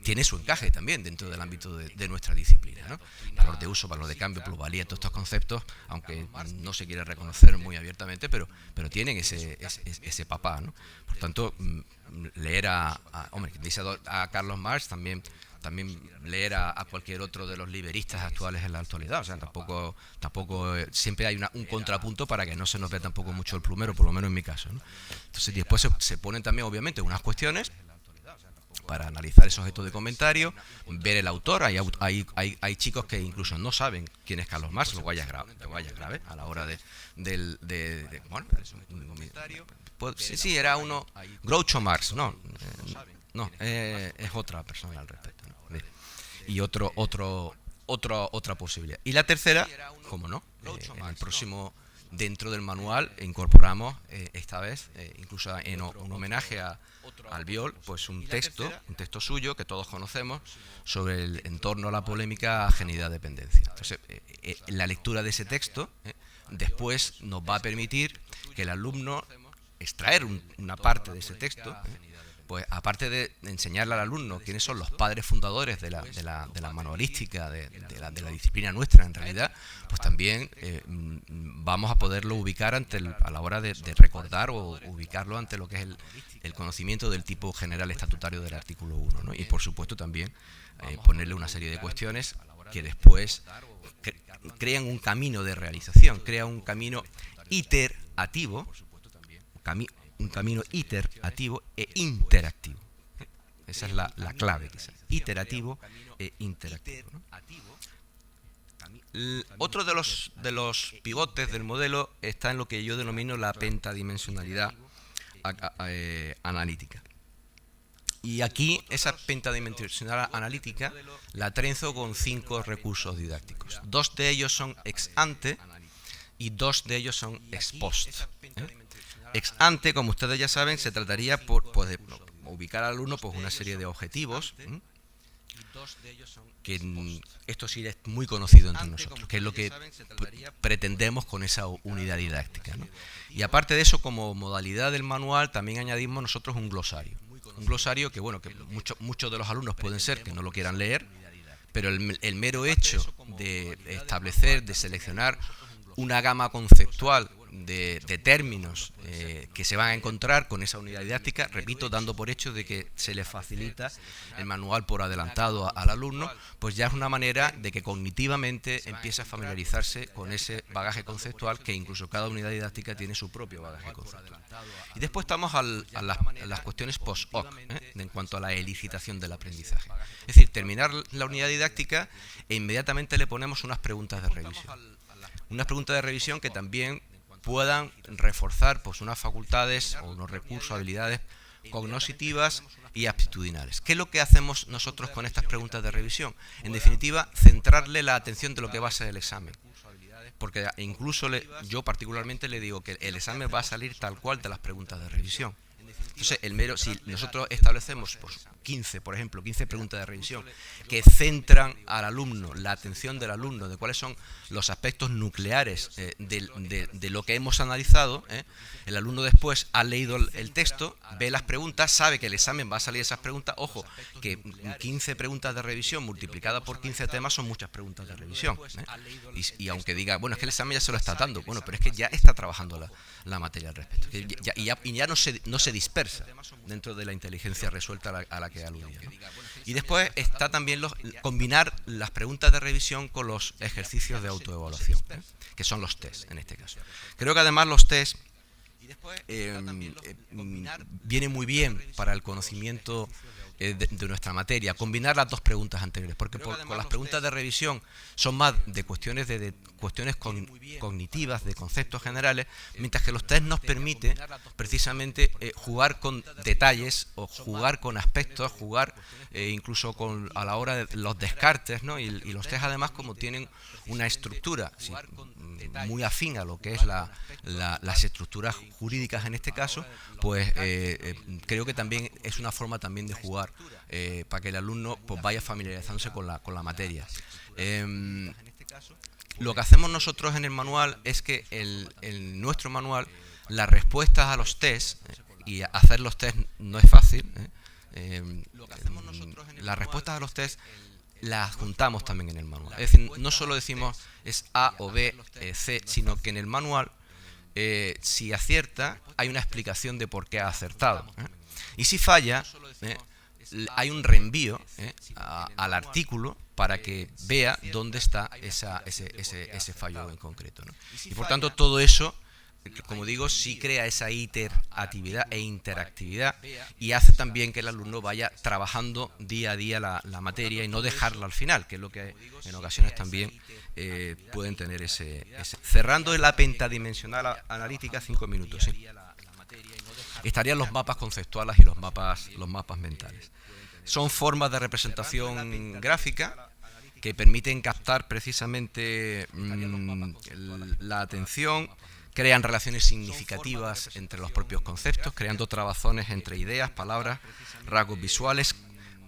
tiene su encaje también dentro del ámbito de nuestra disciplina, ¿no? Valor de uso, valor de cambio, plusvalía, todos estos conceptos, aunque no se quiere reconocer muy abiertamente, pero tienen ese papá, ¿no? Por tanto, leer dice a Carlos Marx, también leer a cualquier otro de los liberistas actuales en la actualidad. O sea, tampoco siempre hay un contrapunto para que no se nos vea tampoco mucho el plumero, por lo menos en mi caso, ¿no? Entonces después se ponen también obviamente unas cuestiones para analizar esos objetos de comentario, ver el autor. Hay chicos que incluso no saben quién es Carlos Marx, lo cual ya es grave a la hora sí, era uno, Groucho Marx, no, es otra persona al respecto, ¿no? Y otra posibilidad. Y la tercera, como no, en el próximo, dentro del manual, incorporamos esta vez, incluso en un homenaje a Albiol, pues un texto suyo que todos conocemos sobre el entorno a la polémica ajenidad-dependencia. Entonces, la lectura de ese texto después nos va a permitir que el alumno extraer una parte de ese texto, pues aparte de enseñarle al alumno quiénes son los padres fundadores de la manualística, de la disciplina nuestra en realidad, pues también vamos a poderlo ubicar a la hora de recordar o ubicarlo ante lo que es el conocimiento del tipo general estatutario del artículo 1, ¿no? Y por supuesto también ponerle una serie de cuestiones que después crean un camino de realización, crean un camino iterativo, un camino iterativo e interactivo. Esa es la clave, quizás. Iterativo e interactivo, ¿no? Otro de los pivotes del modelo está en lo que yo denomino la pentadimensionalidad analítica. Y aquí esa pentadimensionalidad analítica la trenzo con 5 recursos didácticos. 2 de ellos son ex ante y 2 de ellos son ex post. Ex ante, como ustedes ya saben, se trataría de ubicar al alumno una serie de objetivos, que esto sí es muy conocido entre nosotros, que es lo que pretendemos con esa unidad didáctica, ¿no? Y aparte de eso, como modalidad del manual, también añadimos nosotros un glosario. Un glosario que, bueno, que muchos de los alumnos pueden ser que no lo quieran leer, pero el mero hecho de establecer, de seleccionar una gama conceptual de términos que se van a encontrar con esa unidad didáctica, repito, dando por hecho de que se le facilita el manual por adelantado al alumno, pues ya es una manera de que cognitivamente empiece a familiarizarse con ese bagaje conceptual, que incluso cada unidad didáctica tiene su propio bagaje conceptual. Y después estamos a las cuestiones post-hoc, en cuanto a la elicitación del aprendizaje. Es decir, terminar la unidad didáctica e inmediatamente le ponemos unas preguntas de revisión. Unas preguntas de revisión que también puedan reforzar unas facultades o unos recursos, habilidades cognitivas y aptitudinales. ¿Qué es lo que hacemos nosotros con estas preguntas de revisión? En definitiva, centrarle la atención de lo que va a ser el examen. Porque incluso yo particularmente le digo que el examen va a salir tal cual de las preguntas de revisión. Entonces, si nosotros establecemos 15 preguntas de revisión que centran al alumno, la atención del alumno, de cuáles son los aspectos nucleares de lo que hemos analizado, el alumno después ha leído el texto, ve las preguntas, sabe que el examen va a salir esas preguntas. Ojo, que 15 preguntas de revisión multiplicadas por 15 temas son muchas preguntas de revisión. Y aunque diga, bueno, es que el examen ya se lo está dando, bueno, pero es que ya está trabajando la materia al respecto. Y ya no se dispersa dentro de la inteligencia resuelta a la que aludía, ¿no? Y después está también combinar las preguntas de revisión con los ejercicios de autoevaluación, que son los test en este caso. Creo que además los test vienen muy bien para el conocimiento de nuestra materia, combinar las dos preguntas anteriores, porque con las preguntas de revisión son más de cuestiones cognitivas, de conceptos generales, mientras que los test nos permite precisamente jugar con detalles o jugar con aspectos, jugar incluso a la hora de los descartes, ¿no? Y los test además, como tienen una estructura muy afín a lo que es las estructuras jurídicas en este caso, pues creo que también es una forma también de jugar para que el alumno vaya familiarizándose con la materia. Lo que hacemos nosotros en el manual es que en nuestro manual las respuestas a los test, y hacer los test no es fácil, las respuestas a los test las juntamos también en el manual. Es decir, no solo decimos es A o B, C, sino que en el manual, si acierta, hay una explicación de por qué ha acertado. Y si falla, hay un reenvío al artículo para que vea dónde está ese fallo en concreto, ¿no? Y por tanto todo eso, como digo, sí crea esa iteratividad e interactividad, y hace también que el alumno vaya trabajando día a día la materia y no dejarla al final, que es lo que en ocasiones también pueden tener ese. Cerrando la pentadimensional analítica, 5 minutos. Estarían los mapas conceptuales y los mapas mentales. Son formas de representación gráfica que permiten captar precisamente la atención, crean relaciones significativas entre los propios conceptos, creando trabazones entre ideas, palabras, rasgos visuales,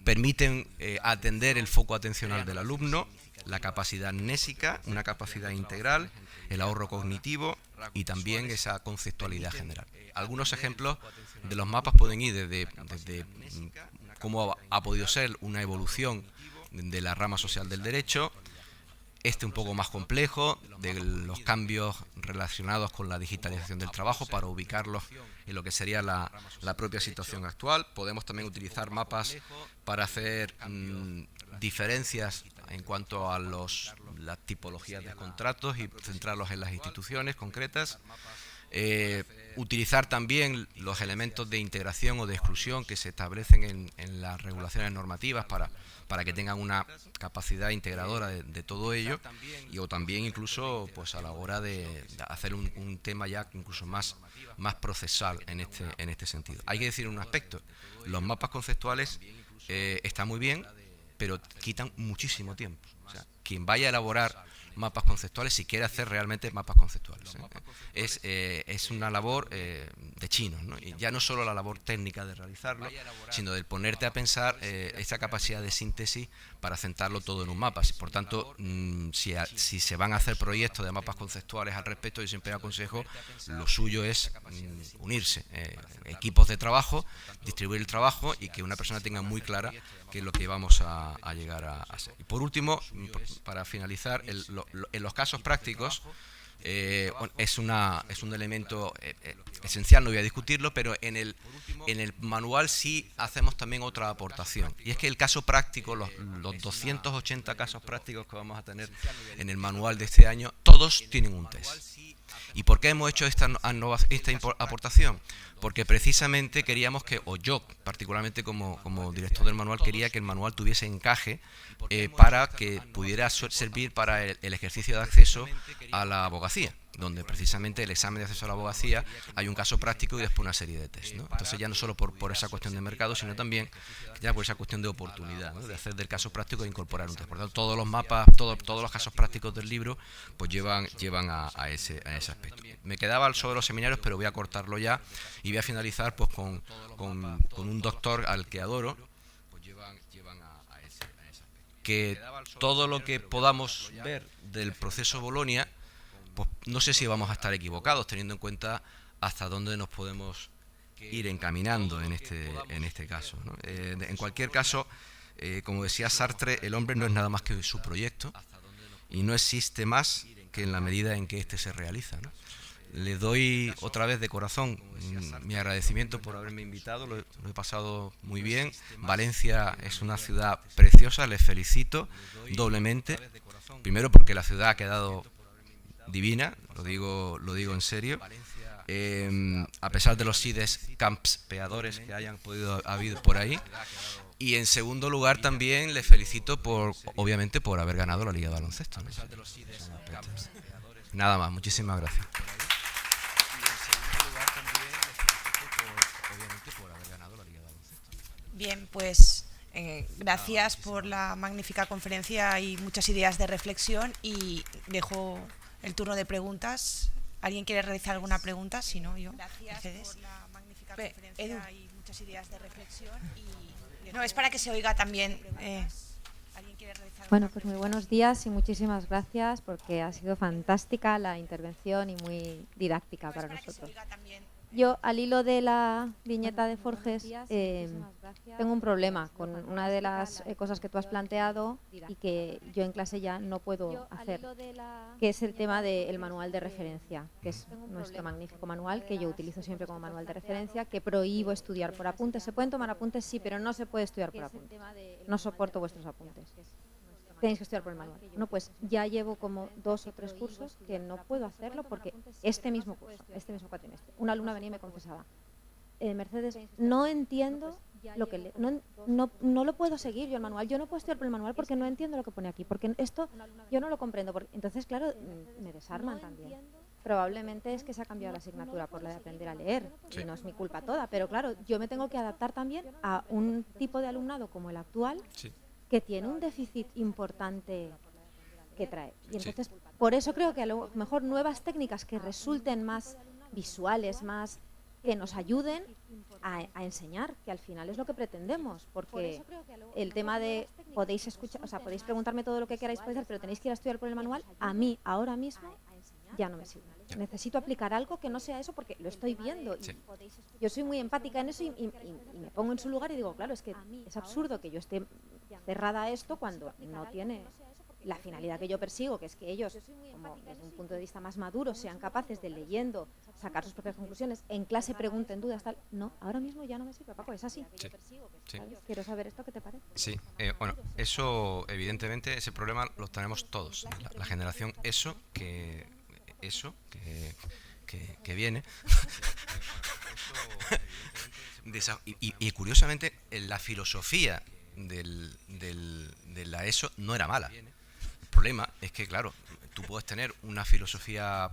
permiten atender el foco atencional del alumno, la capacidad mnésica, una capacidad integral, el ahorro cognitivo y también esa conceptualidad general. Algunos ejemplos de los mapas pueden ir desde cómo ha podido ser una evolución de la rama social del derecho, un poco más complejo, de los cambios relacionados con la digitalización del trabajo para ubicarlos en lo que sería la propia situación actual. Podemos también utilizar mapas para hacer diferencias en cuanto a las tipologías de contratos y centrarlos en las instituciones concretas. Utilizar también los elementos de integración o de exclusión que se establecen en las regulaciones normativas para que tengan una capacidad integradora de todo ello, o también incluso pues a la hora de hacer un tema ya incluso más procesal en este sentido. Hay que decir un aspecto: los mapas conceptuales están muy bien, pero quitan muchísimo tiempo. O sea, quien vaya a elaborar mapas conceptuales, si quiere hacer realmente mapas conceptuales, es una labor de chinos, ¿no? Y ya no solo la labor técnica de realizarlo, sino del ponerte a pensar esta capacidad de síntesis para centrarlo todo en un mapa. Por tanto, si se van a hacer proyectos de mapas conceptuales al respecto, yo siempre aconsejo, lo suyo es unirse, equipos de trabajo, distribuir el trabajo y que una persona tenga muy clara qué es lo que vamos a llegar a hacer. Y por último, para finalizar, en los casos prácticos, es un elemento esencial, no voy a discutirlo, pero en el manual sí hacemos también otra aportación, y es que el caso práctico, los 280 casos prácticos que vamos a tener en el manual de este año, todos tienen un test. ¿Y por qué hemos hecho esta aportación? Porque precisamente queríamos que, o yo particularmente como director del manual, quería que el manual tuviese encaje para que pudiera servir para el ejercicio de acceso a la abogacía, donde precisamente el examen de acceso a la abogacía hay un caso práctico y después una serie de test, ¿no? Entonces ya no solo por esa cuestión de mercado, sino también ya por esa cuestión de oportunidad, ¿no? De hacer del caso práctico e incorporar un test. Por tanto, todos los mapas, todos los casos prácticos del libro pues llevan a ese aspecto. Me quedaba sobre los seminarios, pero voy a cortarlo ya y voy a finalizar pues con un doctor al que adoro, que todo lo que podamos ver del proceso Bolonia, pues no sé si vamos a estar equivocados, teniendo en cuenta hasta dónde nos podemos ir encaminando en este caso, ¿no? En cualquier caso, como decía Sartre, el hombre no es nada más que su proyecto y no existe más que en la medida en que éste se realiza, ¿no? Le doy otra vez de corazón mi agradecimiento por haberme invitado, lo he pasado muy bien. Valencia es una ciudad preciosa, les felicito doblemente. Primero porque la ciudad ha quedado divina, lo digo en serio, a pesar de los sides campeadores que hayan podido haber por ahí. Y en segundo lugar también les felicito obviamente por haber ganado la Liga de Baloncesto, ¿no? Nada más, muchísimas gracias. Bien, pues gracias por la magnífica conferencia y muchas ideas de reflexión, y dejo el turno de preguntas. ¿Alguien quiere realizar alguna pregunta? Si no, yo. Mercedes. Por la magnífica conferencia y muchas ideas de reflexión. No, es para que se oiga también. Bueno, pues muy buenos días y muchísimas gracias, porque ha sido fantástica la intervención y muy didáctica para nosotros. Yo, al hilo de la viñeta de Forges, tengo un problema con una de las cosas que tú has planteado y que yo en clase ya no puedo hacer, que es el tema del manual de referencia, que es nuestro magnífico manual, que yo utilizo siempre como manual de referencia, que prohíbo estudiar por apuntes. ¿Se pueden tomar apuntes? Sí, pero no se puede estudiar por apuntes. No soporto vuestros apuntes. Tenéis que estudiar por el manual. No, pues ya llevo como 2 o 3 cursos que no puedo hacerlo porque este mismo cuatrimestre, una alumna venía y me confesaba: Mercedes, no entiendo lo que no lo puedo seguir yo el manual, yo no puedo estudiar por el manual porque no entiendo lo que pone aquí, porque esto yo no lo comprendo. Entonces, claro, me desarman también. Probablemente es que se ha cambiado la asignatura por la de aprender a leer, y no es mi culpa toda, pero claro, yo me tengo que adaptar también a un tipo de alumnado como el actual, que tiene un déficit importante que trae. Y entonces, por eso creo que a lo mejor nuevas técnicas que resulten más visuales, más que nos ayuden a enseñar, que al final es lo que pretendemos, porque el tema de podéis escuchar, o sea, podéis preguntarme todo lo que queráis, pero tenéis que ir a estudiar por el manual, a mí ahora mismo ya no me sirve. Necesito aplicar algo que no sea eso, porque lo estoy viendo. Y yo soy muy empática en eso y me pongo en su lugar y digo, claro, es que es absurdo que yo esté cerrada a esto cuando no tiene la finalidad que yo persigo, que es que ellos, como desde un punto de vista más maduro, sean capaces de, leyendo, sacar sus propias conclusiones, en clase pregunten dudas, tal. No, ahora mismo ya no me sirve, Paco, es así. Quiero saber esto, ¿qué te parece? Sí, bueno, eso, evidentemente, ese problema lo tenemos todos. La generación que viene. Y curiosamente, la filosofía de la ESO no era mala. El problema es que, claro, tú puedes tener una filosofía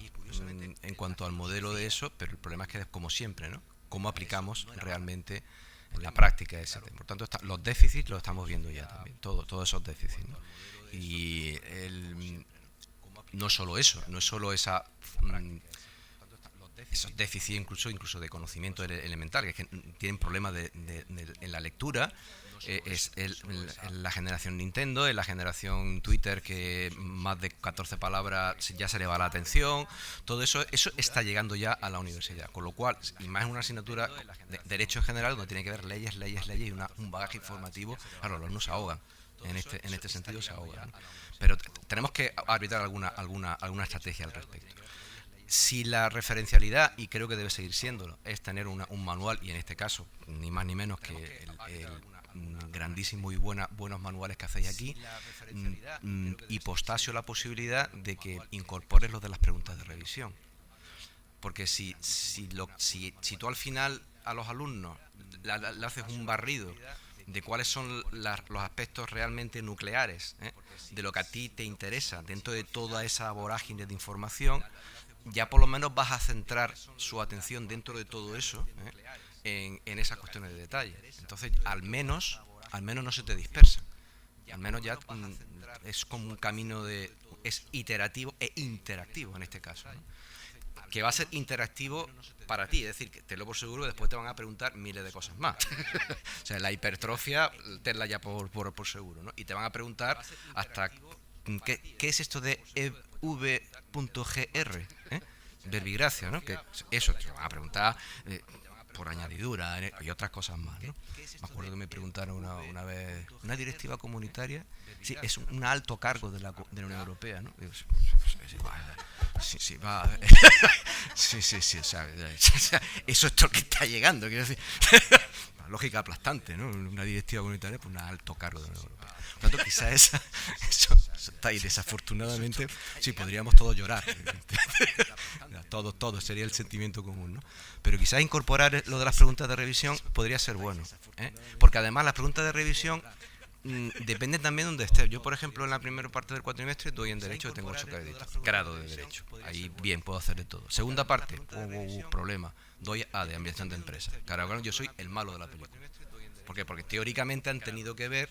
en cuanto al modelo de ESO, pero el problema es que, como siempre, ¿no? Cómo aplicamos realmente en la práctica ese tema. Por tanto, los déficits los estamos viendo ya también, todos esos déficits, ¿no? Y no solo eso, no es solo esos déficits incluso de conocimiento elemental, que es que tienen problemas en la lectura. La generación Nintendo, en la generación Twitter, que más de 14 palabras ya se le va la atención. Todo eso está llegando ya a la universidad, con lo cual, y más en una asignatura de derecho en general, donde tiene que ver leyes y un bagaje informativo, claro, los alumnos se ahogan. En este sentido se ahogan, ¿no? Pero tenemos que arbitrar alguna estrategia al respecto. Si la referencialidad, y creo que debe seguir siéndolo, es tener un manual, y en este caso, ni más ni menos que el grandísimo y buenos manuales que hacéis aquí, hipostasio la posibilidad de que incorpores lo de las preguntas de revisión. Porque si tú al final a los alumnos le haces un barrido de cuáles son los aspectos realmente nucleares, de lo que a ti te interesa dentro de toda esa vorágine de información, ya por lo menos vas a centrar su atención dentro de todo eso, en esas cuestiones de detalle. Entonces, al menos no se te dispersa. Al menos ya es como un camino es iterativo e interactivo en este caso, ¿no? Que va a ser interactivo para ti, es decir, que tenlo por seguro que después te van a preguntar miles de cosas más. O sea, la hipertrofia, tenla ya por seguro, ¿no? Y te van a preguntar hasta ¿qué es esto de v.gr? Verbigracia, ¿no? Que eso te van a preguntar por añadidura y otras cosas más, ¿no? Me acuerdo que me preguntaron una vez, ¿una directiva comunitaria? Sí, es un alto cargo de la Unión Europea, ¿no? Digo, sí, va. Sí, o sea, eso es todo lo que está llegando, quiero decir. Lógica aplastante, ¿no? Una directiva comunitaria, pues un alto cargo de la Unión Europea. Por lo tanto, quizás eso está ahí. Desafortunadamente, sí, podríamos todos llorar. Todo sería el sentimiento común, ¿no? Pero quizás incorporar lo de las preguntas de revisión podría ser bueno, porque además las preguntas de revisión depende también de donde estés. Yo, por ejemplo, en la primera parte del cuatrimestre doy en Derecho, que tengo 8 créditos, grado de Derecho. Ahí bien, puedo hacer de todo. Segunda parte, problema, doy de Administración de Empresas. Claro, yo soy el malo de la película. ¿Por qué? Porque teóricamente han tenido que ver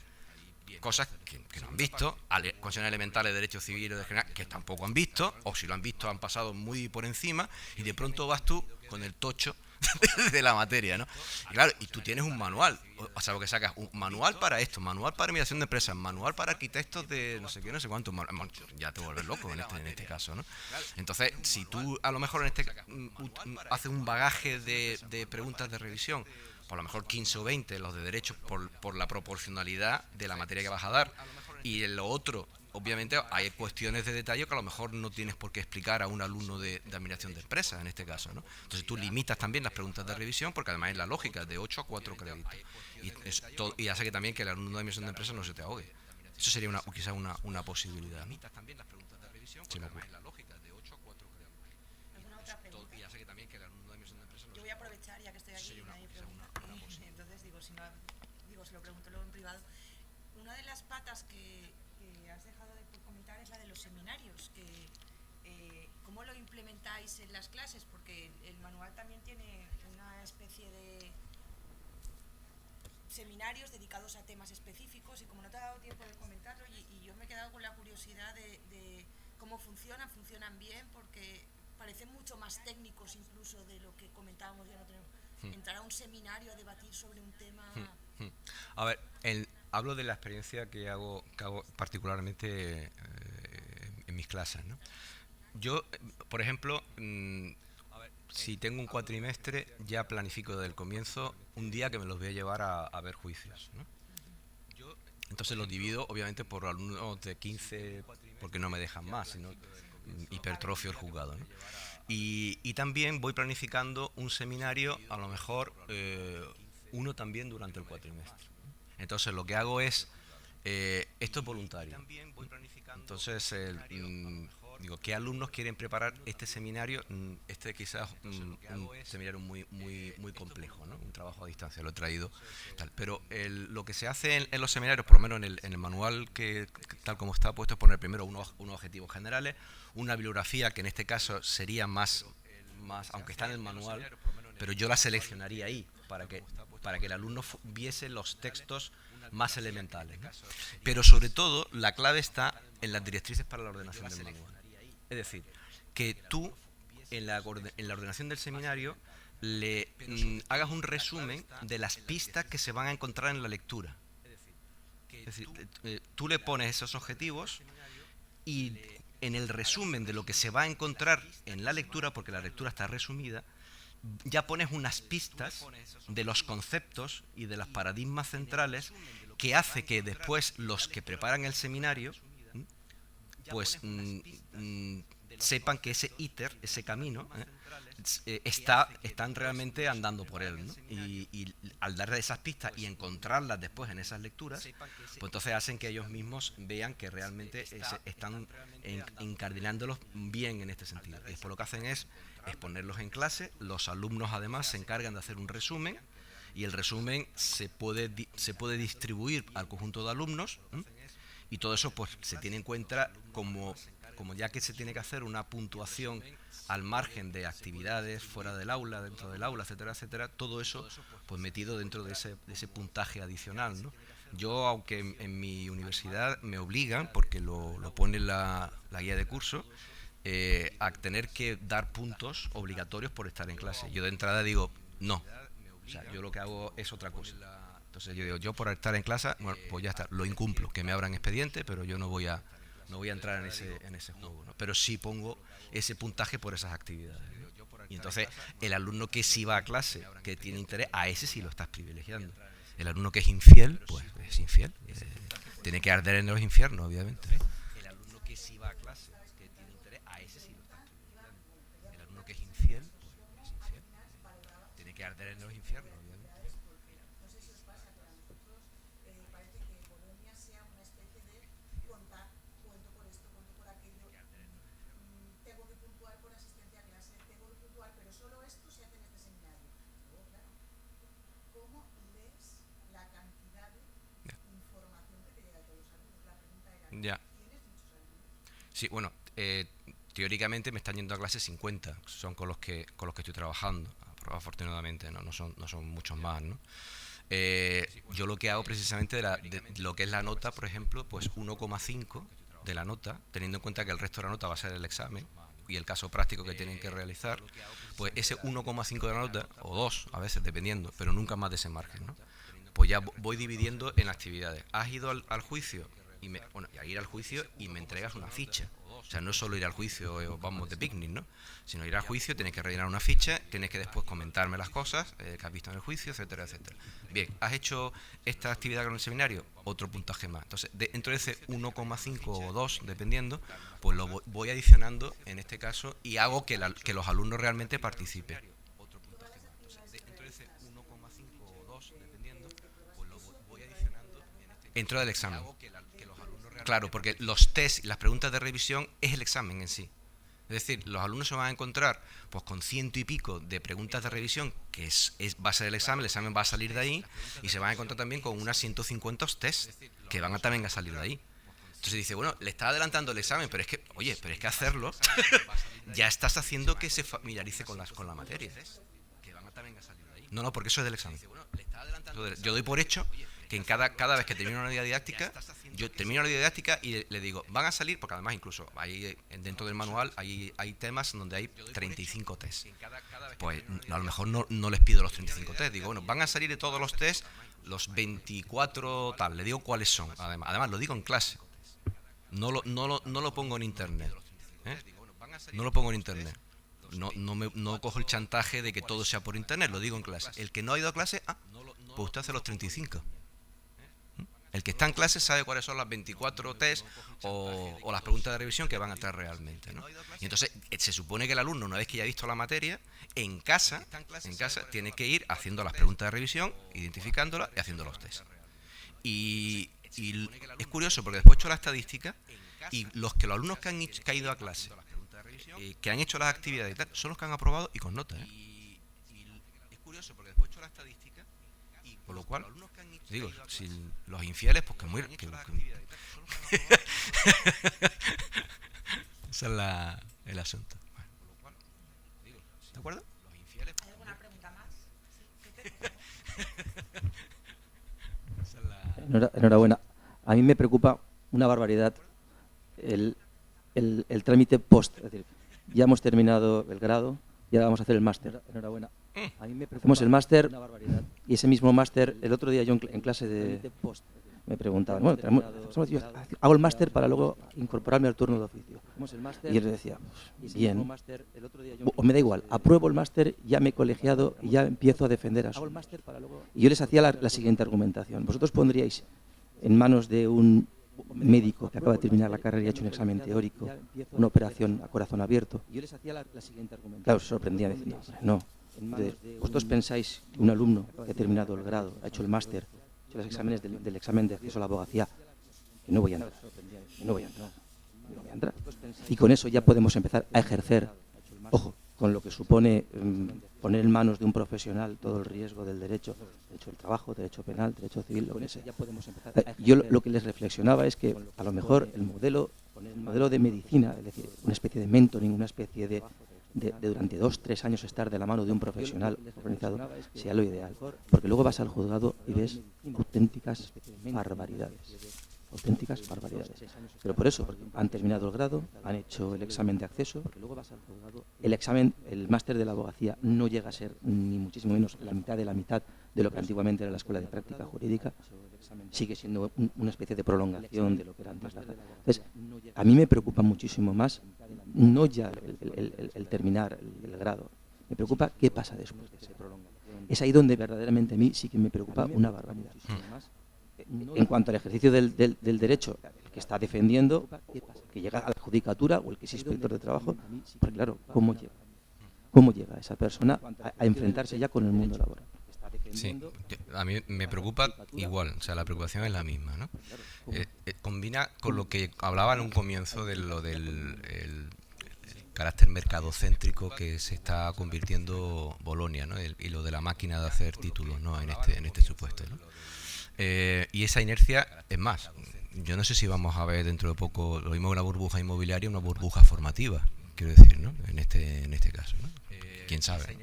cosas que no han visto, cuestiones elementales de derecho civil o de general que tampoco han visto, o si lo han visto han pasado muy por encima, y de pronto vas tú con el tocho de la materia, ¿no? Y claro, y tú tienes un manual, o sea, que sacas un manual para esto, manual para mediación de empresas, manual para arquitectos de no sé qué, no sé cuánto, ya te vuelves loco en este caso, ¿no? Entonces, si tú a lo mejor haces un bagaje de preguntas de revisión, por lo mejor 15 o 20 los de derecho por la proporcionalidad de la materia que vas a dar, y en lo otro, obviamente, hay cuestiones de detalle que a lo mejor no tienes por qué explicar a un alumno de administración de empresas, en este caso, ¿no? Entonces tú limitas también las preguntas de revisión, porque además es la lógica, de 8 a 4 créditos. Y hace que también que el alumno de administración de empresas no se te ahogue. Eso sería quizás una posibilidad, ¿no? Se me ocurre. Yo voy a aprovechar, ya que estoy aquí, y nadie pregunta. Entonces, se lo pregunto luego en privado. Una de las patas que has dejado de comentar es la de los seminarios. ¿Cómo lo implementáis en las clases? Porque el manual también tiene una especie de seminarios dedicados a temas específicos, y como no te ha dado tiempo de comentarlo, y yo me he quedado con la curiosidad de cómo funcionan bien, porque parecen mucho más técnicos incluso de lo que comentábamos ya. No tenemos entrar a un seminario a debatir sobre un tema. A ver, hablo de la experiencia que hago particularmente en mis clases, ¿no? Yo, por ejemplo, si tengo un cuatrimestre, ya planifico desde el comienzo un día que me los voy a llevar a ver juicios, ¿no? Entonces los divido, obviamente, por alumnos de 15, porque no me dejan más, sino hipertrofio el juzgado, ¿no? Y también voy planificando un seminario, a lo mejor uno también durante el cuatrimestre. Entonces lo que hago es, esto es voluntario. Entonces digo, ¿qué alumnos quieren preparar este seminario? Este quizás un seminario muy complejo, ¿no? Un trabajo a distancia, lo he traído tal. Pero lo que se hace en los seminarios, por lo menos en el manual que tal como está puesto, es poner primero unos objetivos generales, una bibliografía que en este caso sería más, aunque está en el manual, pero yo la seleccionaría ahí para que el alumno viese los textos más elementales, ¿no? Pero sobre todo la clave está en las directrices para la ordenación del manual. Es decir, que tú en la ordenación del seminario le hagas un resumen de las pistas que se van a encontrar en la lectura. Es decir, tú le pones esos objetivos y en el resumen de lo que se va a encontrar en la lectura, porque la lectura está resumida, ya pones unas pistas de los conceptos y de los paradigmas centrales que hace que después los que preparan el seminario pues sepan que ese íter, ese camino, están realmente andando por él, ¿no? Y al darle esas pistas y encontrarlas después en esas lecturas, pues entonces hacen que ellos mismos vean que realmente están incardinándolos bien en este sentido. Y después lo que hacen es ponerlos en clase, los alumnos además se encargan de hacer un resumen, y el resumen se puede distribuir al conjunto de alumnos, y todo eso pues se tiene en cuenta como ya que se tiene que hacer una puntuación al margen de actividades fuera del aula, dentro del aula, etcétera, etcétera, todo eso pues metido dentro de ese puntaje adicional, ¿no? Yo, aunque en mi universidad me obligan, porque lo pone la guía de curso, a tener que dar puntos obligatorios por estar en clase. Yo de entrada digo, no. O sea, yo lo que hago es otra cosa. Entonces yo digo, yo por estar en clase, bueno, pues ya está, lo incumplo, que me abran expediente, pero yo no voy a entrar en ese juego, ¿no? Pero sí pongo ese puntaje por esas actividades, ¿no? Y entonces el alumno que sí va a clase, que tiene interés, a ese sí lo estás privilegiando. El alumno que es infiel, pues es infiel. Tiene que arder en los infiernos, obviamente. El alumno que sí va a clase, que tiene interés, a ese sí lo estás privilegiando. El alumno que es infiel, pues es infiel. Tiene que arder en los infiernos, obviamente. Ya. Sí, bueno, teóricamente me están yendo a clase 50, son con los que estoy trabajando, afortunadamente, no son muchos más, ¿no? Yo lo que hago precisamente de lo que es la nota, por ejemplo, pues 1,5 de la nota, teniendo en cuenta que el resto de la nota va a ser el examen y el caso práctico que tienen que realizar, pues ese 1,5 de la nota, o 2 a veces, dependiendo, pero nunca más de ese margen, ¿no? Pues ya voy dividiendo en actividades. ¿Has ido al juicio? Y a ir al juicio y me entregas una ficha. O sea, no es solo ir al juicio o vamos de picnic, ¿no? Sino ir al juicio, tienes que rellenar una ficha, tienes que después comentarme las cosas que has visto en el juicio, etcétera, etcétera. Bien, ¿has hecho esta actividad con el seminario? Otro puntaje más. Entonces, dentro de ese 1,5 o 2, dependiendo, pues lo voy adicionando en este caso y hago que los alumnos realmente participen. Otro puntaje más. Entonces, dentro de ese 1,5 o 2, dependiendo, pues lo voy adicionando en este caso. Dentro del examen. Claro, porque los test y las preguntas de revisión es el examen en sí. Es decir, los alumnos se van a encontrar pues con 100 y pico de preguntas de revisión, que va a ser el examen va a salir de ahí, y se van a encontrar también con unas 150 test, que van también a salir de ahí. Entonces dice, bueno, le está adelantando el examen, pero es que hacerlo ya estás haciendo que se familiarice con la materia. No, porque eso es del examen. Yo doy por hecho que en cada vez que termino una unidad didáctica, yo termino la unidad didáctica y le digo, van a salir, porque además incluso dentro del manual hay temas donde hay 35 test. Pues a lo mejor no les pido los 35 test, digo, bueno, van a salir de todos los test los 24 tal, le digo cuáles son, además lo digo en clase, no lo pongo en internet, no lo pongo en internet. No cojo el chantaje de que todo sea por internet, lo digo en clase. El que no ha ido a clase, pues usted hace los 35. El que está en clase sabe cuáles son las 24 test o las preguntas de revisión que van a traer realmente, ¿no? Y entonces se supone que el alumno, una vez que ya ha visto la materia, en casa tiene que ir haciendo las preguntas de revisión, identificándolas y haciendo los test. Y es curioso porque después he hecho la estadística y los alumnos que han ido a clase, que han hecho las actividades y tal, son los que han aprobado y con notas. Y es curioso porque después he hecho la estadística, y por lo cual, digo, si los infieles, pues que mueran. Ese es el asunto. Bueno, ¿de acuerdo? ¿Hay alguna pregunta más? Enhorabuena. A mí me preocupa una barbaridad el trámite post. Es decir, ya hemos terminado el grado y ahora vamos a hacer el máster. Enhorabuena. A mí me preocupa. Hacemos el máster y ese mismo máster, el otro día yo en clase de post me preguntaban, bueno, hago el máster para luego incorporarme al turno de oficio. Y yo les decía, pues, bien, o me da igual, apruebo el máster, ya me he colegiado y ya empiezo a defender a su. Y yo les hacía la siguiente argumentación. Vosotros pondríais en manos de un médico que acaba de terminar la carrera y ha hecho un examen teórico, una operación a corazón abierto. Claro, se sorprendían diciendo, no. Vosotros pensáis que un alumno que ha terminado el grado, ha hecho el máster, los exámenes del examen de acceso a la abogacía, que no voy a entrar. Y con eso ya podemos empezar a ejercer, ojo, con lo que supone poner en manos de un profesional todo el riesgo del derecho del trabajo, derecho penal, derecho civil, lo que sea. Yo lo que les reflexionaba es que a lo mejor el modelo de medicina, es decir, una especie de mentoring, una especie de durante 2-3 años estar de la mano de un profesional organizado sea lo ideal, porque luego vas al juzgado y ves auténticas barbaridades. Pero por eso, porque han terminado el grado, han hecho el examen de acceso, el máster de la abogacía no llega a ser ni muchísimo menos la mitad de lo que antiguamente era la Escuela de Práctica Jurídica, sigue siendo una especie de prolongación de lo que era antes. Entonces, a mí me preocupa muchísimo más, no ya el terminar el grado, me preocupa qué pasa después de ese prolongación. Es ahí donde verdaderamente a mí sí que me preocupa una barbaridad. En cuanto al ejercicio del derecho, el que está defendiendo, que llega a la judicatura o el que es inspector de trabajo, porque claro, ¿cómo llega esa persona a enfrentarse ya con el mundo laboral? Sí, a mí me preocupa igual, o sea, la preocupación es la misma, ¿no? Combina con lo que hablaba en un comienzo de lo del el carácter mercadocéntrico que se está convirtiendo Bolonia, ¿no? Y lo de la máquina de hacer títulos, ¿no? En este supuesto, ¿no? Y esa inercia, es más, yo no sé si vamos a ver dentro de poco lo mismo que una burbuja inmobiliaria, una burbuja formativa, quiero decir, ¿no? En este caso, ¿no? ¿Quién sabe?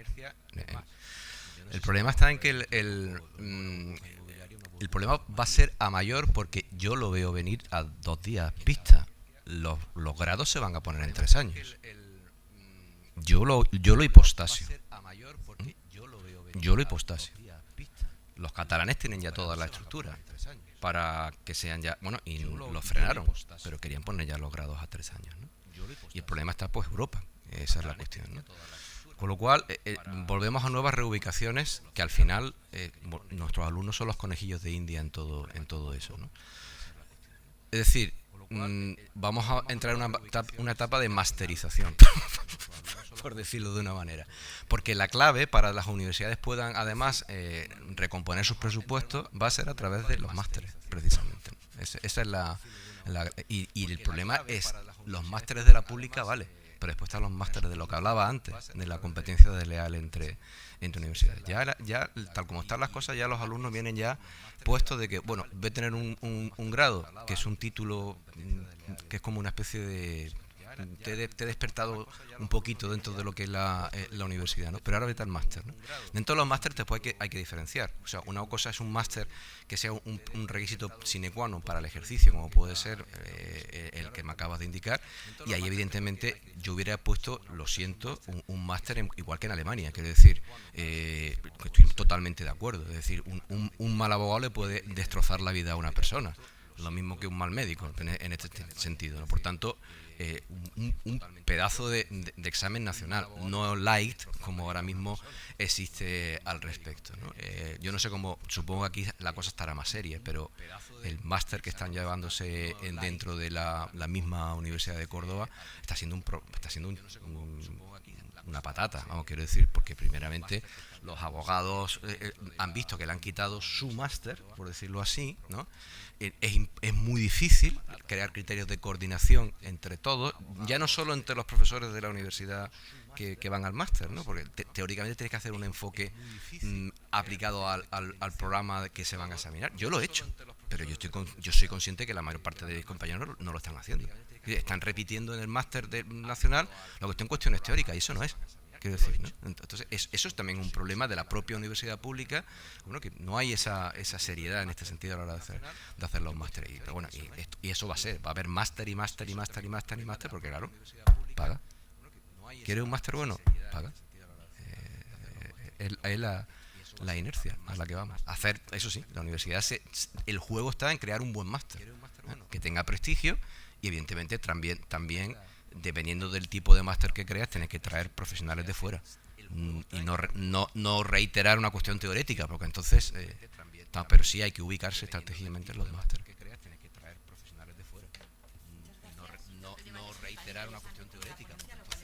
El problema está en que el problema va a ser a mayor porque yo lo veo venir a 2 días vista. Los grados se van a poner en 3 años. Yo lo hipostasio. Los catalanes tienen ya toda la estructura para que sean ya... Bueno, y los frenaron, pero querían poner ya los grados a 3 años, ¿no? Y el problema está pues Europa, esa es la cuestión, ¿no? Con lo cual, volvemos a nuevas reubicaciones que al final nuestros alumnos son los conejillos de India en todo eso, ¿no? Es decir, vamos a entrar en una etapa de masterización, por decirlo de una manera. Porque la clave para las universidades puedan, además, recomponer sus presupuestos va a ser a través de los másteres, precisamente. Esa es y el problema es, los másteres de la pública, vale, pero después están los másteres de lo que hablaba antes, de la competencia desleal entre universidades. Ya tal como están las cosas, ya los alumnos vienen ya puestos de que, bueno, voy a tener un grado, que es un título, que es como una especie de... Te he despertado un poquito dentro de lo que es la universidad, ¿no? Pero ahora vete al máster, ¿no? Dentro de los másteres después hay que diferenciar. O sea, una cosa es un máster que sea un requisito sine qua non para el ejercicio, como puede ser el que me acabas de indicar, y ahí evidentemente yo hubiera puesto, lo siento, un máster igual que en Alemania, quiero decir, estoy totalmente de acuerdo. Es decir, un mal abogado le puede destrozar la vida a una persona, lo mismo que un mal médico en este sentido, ¿no? Por tanto, un pedazo de examen nacional, no light como ahora mismo existe al respecto, ¿no? Yo no sé cómo, supongo que aquí la cosa estará más seria, pero el máster que están llevándose dentro de la misma Universidad de Córdoba está siendo una patata, vamos, quiero decir, porque primeramente los abogados han visto que le han quitado su máster, por decirlo así, ¿no? Es muy difícil crear criterios de coordinación entre todos, ya no solo entre los profesores de la universidad que van al máster, ¿no? Porque teóricamente tienes que hacer un enfoque aplicado al programa que se van a examinar. Yo lo he hecho, pero yo soy consciente que la mayor parte de mis compañeros no lo están haciendo. Están repitiendo en el máster nacional lo que está en cuestiones teóricas, y eso no es. Quiero decir, ¿no? Entonces, eso es también un problema de la propia universidad pública, bueno, que no hay esa seriedad en este sentido a la hora de hacer los másteres. Pero bueno, y eso va a haber máster y máster y máster y máster y máster, porque claro, paga. ¿Quieres un máster bueno? Paga. Es la inercia a la que vamos. Hacer, eso sí, la universidad, el juego está en crear un buen máster, que tenga prestigio, y evidentemente también dependiendo del tipo de máster que creas, tienes que traer profesionales de fuera y no reiterar una cuestión teórica, porque entonces pero sí hay que ubicarse estratégicamente en los másteres. No reiterar una cuestión teórica, porque entonces